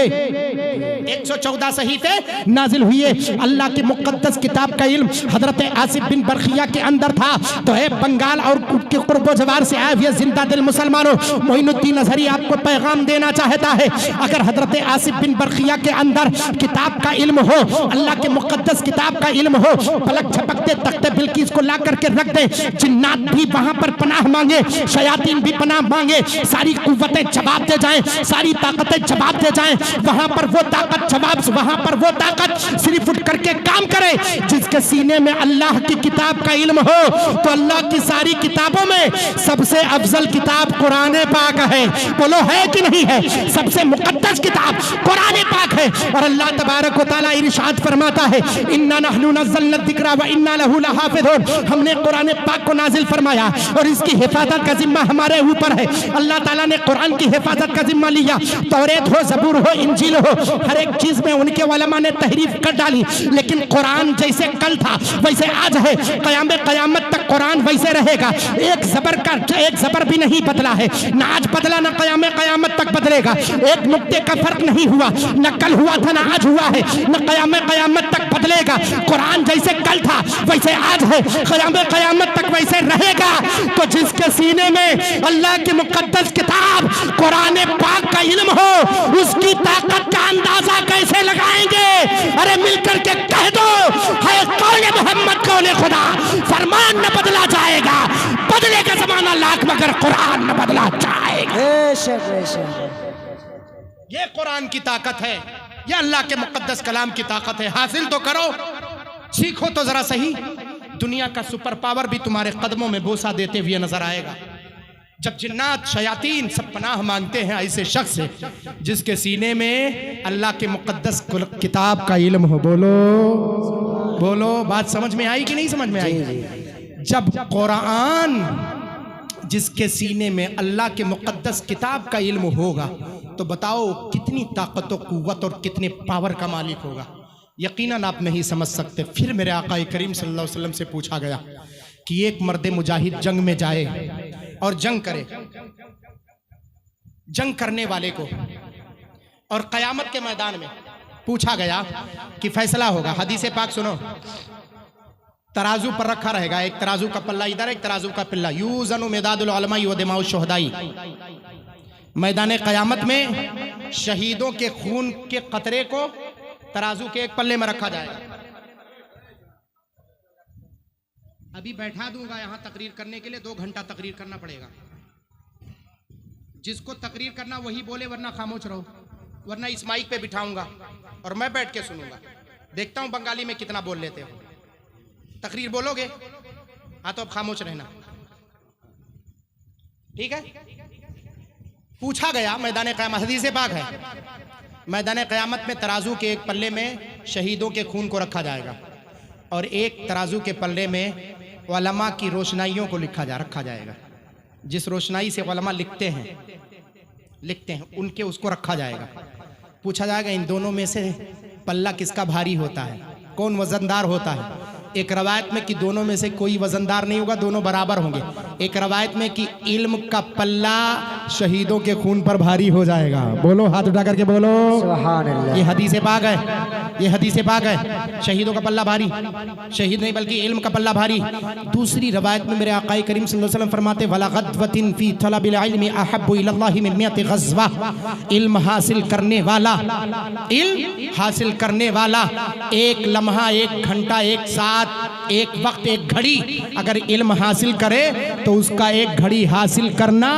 114 सहीफे नाजिल हुए। अल्लाह की मुक़द्दस किताब का इल्म हजरत आसिफ बिन बरखिया के अंदर था। तो है बंगाल और के कुर्बो जवार से आए हुए जिंदा दिल मुसलमानों, मोइनुद्दीन अज़हरी आपको पैगाम देना चाहता है, अगर हजरत आसिफ बिन बरखिया के अंदर किताब का इल्म हो, अल्लाह के मुक़द्दस किताब का इल्म हो, पलक झपकते तख्ते बिल्किस को ला करके रख दे, जिन्नात भी वहां पर पनाह मांगे, शयातीन भी पनाह मांगे, सारी कुव्वतें जवाब दे जाएं, सारी ताकतें जवाब दे जाएं, वहां पर वो ताकत जवाब, वहां पर वो ताकत सिर्फ उठ करके काम करे जिसके सीने में अल्लाह की किताब का इल्म हो। तो अल्लाह की सारी किताबों में सबसे अफजल किताब कुरान पाक है। बोलो है कि नहीं है? सबसे मुकद्दस किताब कुरान पाक है। और अल्लाह तबारक व तआला इरशाद फरमाता है, इन्ना नहनु नज़्ज़लना ज़िक्रा व इन्ना लहू लहाफ़िज़ून, हमने कुरान पाक को नाजिल फरमाया और इसकी हिफाजत का जिम्मा हमारे ऊपर है। अल्लाह ताला ने कुरान की हिफाजत का जिम्मा लिया। तौरेत हो, ज़बूर हो, इंजील हो, हर एक चीज में उनके उलमा ने तहरीफ कर डाली, लेकिन कुरान जैसे कल था वैसे आज है, क़यामत तक कुरान वैसे रहेगा। एक ज़बर भी नहीं बदला है, ना आज बदला ना क़यामत तक बदलेगा। एक नुक्ते का फर्क नहीं हुआ, न कल हुआ था ना आज हुआ है, न क़यामत तक बदलेगा। कुरान जैसे कल था वैसे आज है, क़यामत तक वैसे रहेगा। तो जिसके सीने में अल्लाह की मुक़द्दस किताब कुरान पाक का इल्म हो, उसकी ताकत का अंदाजा कैसे लगाएंगे? अरे मिलकर के कह दो, है कौले मोहम्मद कौले खुदा, फरमान न बदला जाएगा, बदले का जमाना लाख मगर कुरान न बदला जाएगा। बेशक बेशक, ये कुरान की ताकत है, ये अल्लाह के मुक़द्दस कलाम की ताकत है। हासिल तो करो, सीखो तो जरा सही। दुनिया का सुपर पावर भी तुम्हारे कदमों में बोसा देते हुए नजर आएगा। जब जिन्नात शयातीन सब पनाह मांगते हैं ऐसे शख्स से जिसके सीने में अल्लाह के मुक़द्दस किताब का इल्म हो। बोलो बोलो, बात समझ में आई कि नहीं समझ में आई? जब कुरान जिसके सीने में अल्लाह के मुक़द्दस किताब का इल्म होगा तो बताओ कितनी ताकत और कुव्वत और कितने पावर का मालिक होगा। यकीनन आप नहीं समझ सकते। फिर मेरे आका करीम सल्लल्लाहु अलैहि वसल्लम से पूछा गया कि एक मर्द मुजाहिद जंग में जाए और जंग करे, जंग करने वाले को, और क़यामत के मैदान में पूछा गया कि फैसला होगा। हदीस पाक सुनो, तराजू पर रखा रहेगा, एक तराजू का पल्ला इधर, एक तराजू का पल्ला, यूज़नु मिदादुल उलमाई व दिमाउ शुहदाई। मैदान क़यामत में शहीदों के खून के कतरे को तराजू के एक पल्ले में रखा जाएगा। अभी बैठा दूंगा यहां तकरीर करने के लिए, 2 घंटा तकरीर करना पड़ेगा। जिसको तकरीर करना वही बोले, वरना खामोश रहो, वरना इस माइक पे बिठाऊंगा और मैं बैठ के सुनूंगा। देखता हूं बंगाली में कितना बोल लेते हो। तकरीर बोलोगे? हाँ तो अब खामोश रहना, ठीक है? पूछा गया मैदान क़यामत, हदीस पाक है, मैदान क़यामत में तराजू के एक पल्ले में शहीदों के खून को रखा जाएगा और एक तराजू के पल्ले में उलमा की रोशनाइयों को रखा जाएगा। जिस रोशनाई से उलमा लिखते हैं उनके उसको रखा जाएगा। पूछा जाएगा इन दोनों में से पल्ला किसका भारी होता है? कौन वजनदार होता है? एक रवायत में कि दोनों में से कोई वजनदार नहीं होगा, दोनों बराबर होंगे। एक रवायत में कि इल्म का पल्ला शहीदों के खून पर भारी हो जाएगा। बोलो, हाथ उठा करके बोलो सुभान अल्लाह। ये हदीस पाक है, ये हदीस पाक है। शहीदों का पल्ला भारी, शहीद नहीं बल्कि इल्म का पल्ला भारी। दूसरी रवायत में मेरे आकाए करीम सल्लल्लाहु अलैहि वसल्लम फरमाते वला गद्वतिन फी तलबिल इल्मी अहब्बु इलल्लाहि मिन मियति गज़वा। इल्म हासिल करने वाला, इल्म हासिल करने वाला एक लम्हा, एक घंटा, एक साथ, एक वक्त, एक घड़ी अगर इल्म हासिल करे तो उसका एक घड़ी हासिल करना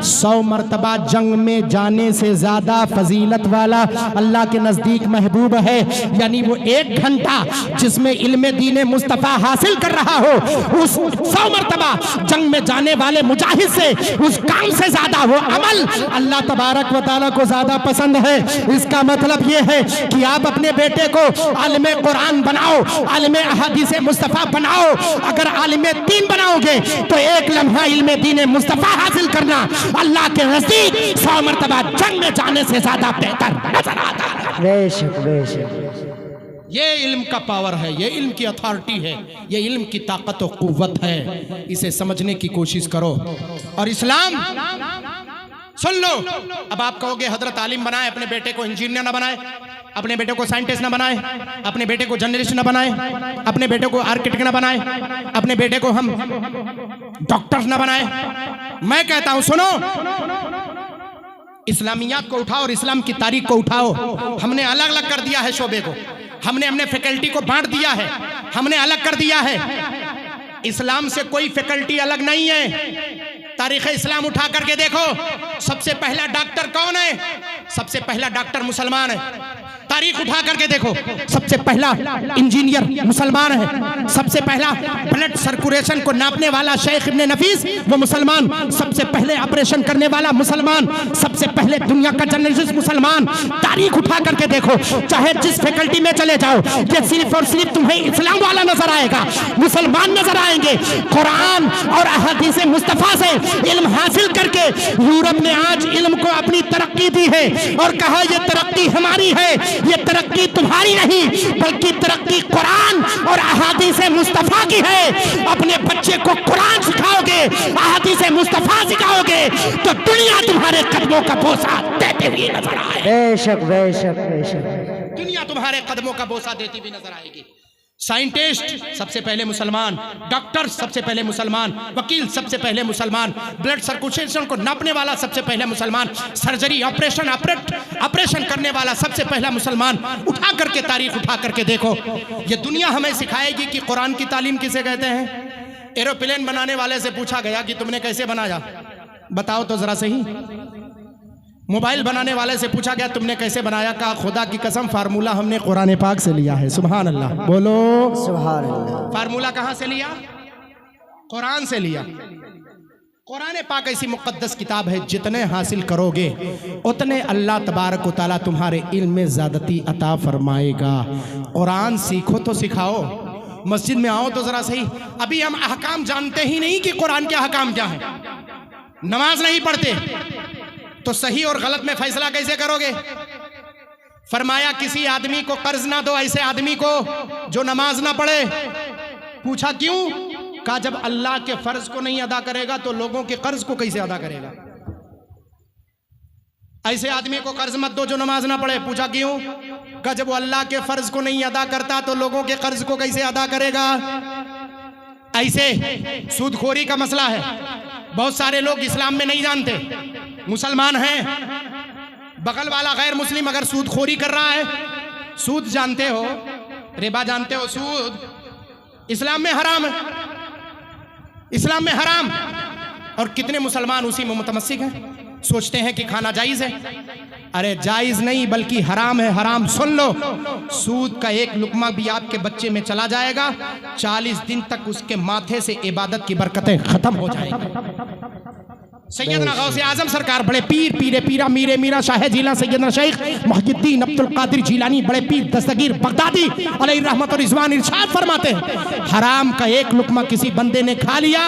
100 मरतबा जंग में जाने से ज्यादा फजीलत वाला अल्लाह के नजदीक महबूब है। यानी वो एक घंटा जिसमें इल्म दीन मुस्तफ़ा हासिल कर रहा हो, उस 100 मरतबा जंग में जाने वाले मुजाहिद से, उस काम से ज्यादा वो अमल अल्लाह तबारक व तआला को ज्यादा पसंद है। इसका मतलब ये है कि आप अपने बेटे को आलिम कुरान बनाओ, आलिम अहादीस मुस्तफ़ा बनाओ। अगर आलिम दीन बनाओगे तो एक लम्हा इल्म दीन मुस्तफ़ा हासिल करना अल्लाह के नजदीक 100 मरतबा जंग में जाने से ज्यादा बेहतर नजर आता है। बेशक बेशक। ये इल्म का पावर है, ये इल्म की अथॉरिटी है, ये इल्म की ताकत और कुव्वत है। इसे समझने की कोशिश करो। और इस्लाम सुन लो। अब आप कहोगे हजरत आलिम बनाए, अपने बेटे को इंजीनियर ना बनाए, अपने बेटे को साइंटिस्ट ना बनाए, अपने बेटे को जर्नलिस्ट ना बनाए, अपने बेटे को आर्किटेक्ट ना बनाए, अपने बेटे को हम डॉक्टर ना बनाए। मैं कहता हूं सुनो, इस्लामियात को उठाओ और इस्लाम की तारीख को उठाओ। हमने अलग अलग कर दिया है शोबे को, हमने अपने फैकल्टी को बांट दिया है, हमने अलग कर दिया है। इस्लाम से कोई फैकल्टी अलग नहीं है। तारीख इस्लाम उठा करके देखो, सबसे पहला डॉक्टर कौन है? सबसे पहला डॉक्टर मुसलमान है। तारीख उठा करके देखो, सबसे पहला इंजीनियर मुसलमान है। सबसे पहला ब्लड सर्कुलेशन को नापने वाला शेख इब्ने नफीस वो मुसलमान। सबसे पहले ऑपरेशन करने वाला मुसलमान। सबसे पहले दुनिया का जर्नलिस्ट मुसलमान। तारीख उठा करके देखो, चाहे जिस फैकल्टी में चले जाओ, ये सिर्फ और सिर्फ तुम्हें इस्लाम वाला नजर आएगा, मुसलमान नजर आएंगे। कुरान और अहादीस मुस्तफा से इल्म हासिल करके यूरोप ने आज इल्म को अपनी तरक्की दी है और कहा यह तरक्की हमारी है, ये तरक्की तुम्हारी नहीं बल्कि तरक्की कुरान और अहादीस मुस्तफा की है। अपने बच्चे को कुरान सिखाओगे, अहादीस मुस्तफा सिखाओगे तो दुनिया तुम्हारे कदमों का बोसा देते हुए नजर आए। बेशक बेशक बेशक। दुनिया तुम्हारे कदमों का बोसा देती हुई नजर आएगी। साइंटिस्ट सबसे पहले मुसलमान, डॉक्टर सबसे पहले मुसलमान, वकील सबसे पहले मुसलमान, ब्लड सर्कुलेशन को नापने वाला सबसे पहले मुसलमान, सर्जरी ऑपरेशन करने वाला सबसे पहला मुसलमान। उठा करके तारीख उठा करके देखो, ये दुनिया हमें सिखाएगी कि कुरान की तालीम किसे कहते हैं। एरोप्लेन बनाने वाले से पूछा गया कि तुमने कैसे बनाया, बताओ तो जरा सही। मोबाइल बनाने वाले से पूछा गया तुमने कैसे बनाया, कहा खुदा की कसम फार्मूला हमने कुरान पाक से लिया है। सुभान अल्लाह, बोलो सुभान अल्लाह। फार्मूला कहां से लिया? कुरान से लिया। कुरान पाक ऐसी मुकद्दस किताब है, जितने हासिल करोगे उतने अल्लाह तबारक व तआला तुम्हारे इल्म में ज़्यादती अता फरमाएगा। कुरान सीखो तो सिखाओ, मस्जिद में आओ तो जरा सही। अभी हम अहकाम जानते ही नहीं कि कुरान के अहकाम क्या है, नमाज नहीं पढ़ते तो सही और गलत में फैसला कैसे करोगे? फरमाया किसी आदमी को कर्ज ना दो ऐसे आदमी को जो नमाज ना पढ़े। पूछा क्यों? कहा जब अल्लाह के फर्ज को नहीं अदा करेगा तो लोगों के कर्ज को कैसे अदा करेगा। ऐसे आदमी को कर्ज मत दो जो नमाज ना पढ़े। पूछा क्यों? कहा जब वो अल्लाह के फर्ज को नहीं अदा करता तो लोगों के कर्ज को कैसे अदा करेगा। ऐसे सूदखोरी का मसला है, बहुत सारे लोग इस्लाम में नहीं जानते, मुसलमान हैं, बगल वाला गैर मुस्लिम अगर सूदखोरी कर रहा है, सूद जानते हो, रिबा जानते हो, सूद इस्लाम में हराम है, इस्लाम में हराम। और कितने मुसलमान उसी में मुतमस्सिक हैं, सोचते हैं कि खाना जायज़ है। अरे जायज़ नहीं बल्कि हराम है, हराम। सुन लो, सूद का एक लुकमा भी आपके बच्चे में चला जाएगा, 40 दिन तक उसके माथे से इबादत की बरकतें खत्म हो जाएंगी। सैयदना गौसे आजम सरकार, बड़े पीर पीरे पीरा मीरे मीरा शाह जिला सैयदना शेख मुहिद्दीन अब्दुल कादिर जिलानी, बड़े पीर दस्तगीर बगदादी अलैहि रहमत और रिजवान इरशाद फरमाते हैं, हराम का एक लुकमा किसी बंदे ने खा लिया,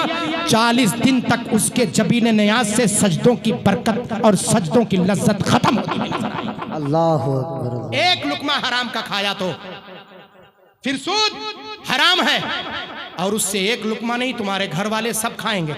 40 दिन तक उसके जबीन नियाज से सजदों की बरकत और सजदों की लज्जत खत्म होती है। अल्लाहु अकबर। एक लुकमा हराम का खाया तो फिर सूद हराम है और उससे एक लुकमा नहीं तुम्हारे घर वाले सब खाएंगे।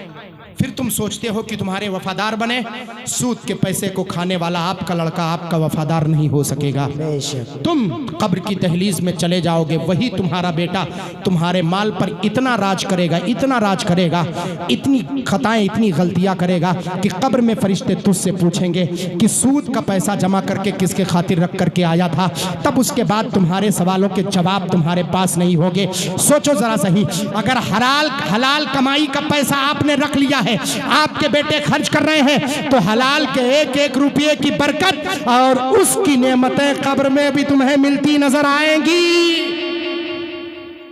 फिर तुम सोचते हो कि तुम्हारे वफादार बने। सूद के पैसे को खाने वाला आपका लड़का आपका वफादार नहीं हो सकेगा। बेशक तुम कब्र की दहलीज में चले जाओगे, वही तुम्हारा बेटा तुम्हारे माल पर इतना राज करेगा, इतना राज करेगा, इतनी खताएं, इतनी गलतियां करेगा कि कब्र में फरिश्ते तुझसे पूछेंगे कि सूद का पैसा जमा करके किसके खातिर रख करके आया था। तब उसके बाद तुम्हारे सवालों के जवाब तुम्हारे पास नहीं होंगे। सोचो जरा सही, अगर हलाल कमाई का पैसा आपने रख लिया है, आपके बेटे खर्च कर रहे हैं, तो हलाल के एक एक रुपये की बरकत और उसकी नेमतें कब्र में भी तुम्हें मिलती नजर आएंगी।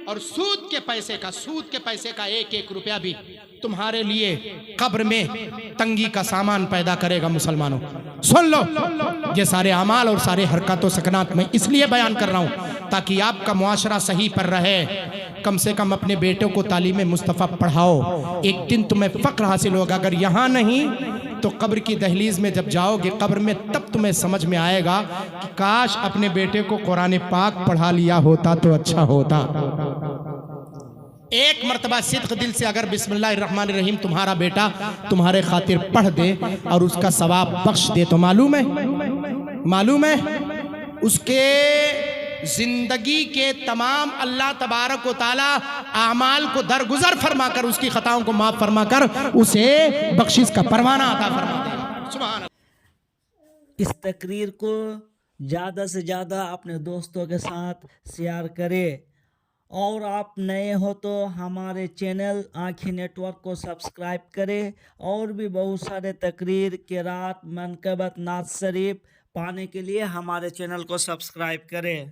और सूद के पैसे का एक एक रुपया भी तुम्हारे लिए कब्र में तंगी का सामान पैदा करेगा। मुसलमानों सुन लो, ये सारे अमाल और सारे हरकतों सकनात में इसलिए बयान कर रहा हूं ताकि आपका मुआशरा सही पर रहे। कम से कम अपने बेटों को तालीम मुस्तफ़ा पढ़ाओ, एक दिन तुम्हें फ़क्र हासिल होगा। अगर यहाँ नहीं तो कब्र की दहलीज में जब जाओगे कब्र में, तब तुम्हें समझ में आएगा कि काश अपने बेटे को कुरान पाक पढ़ा लिया होता तो अच्छा होता। एक मर्तबा सिद्क दिल से अगर बिस्मिल्लाहिर्रहमानिर्रहीम तुम्हारा बेटा तुम्हारे खातिर पढ़ दे और उसका सवाब बख्श दे, तो मालूम है उसके जिंदगी के तमाम अल्लाह तबारक व तआला आमाल को दरगुजर फरमाकर, उसकी खताओं को माफ फरमाकर उसे बख्शिश का परवाना अता फरमा देगा। सुभान अल्लाह। इस तकरीर को ज़्यादा से ज़्यादा अपने दोस्तों के साथ शेयर करें, और आप नए हो तो हमारे चैनल आँखी नेटवर्क को सब्सक्राइब करें। और भी बहुत सारे तकरीर, किरात, मनकबत, नात शरीफ पाने के लिए हमारे चैनल को सब्सक्राइब करें।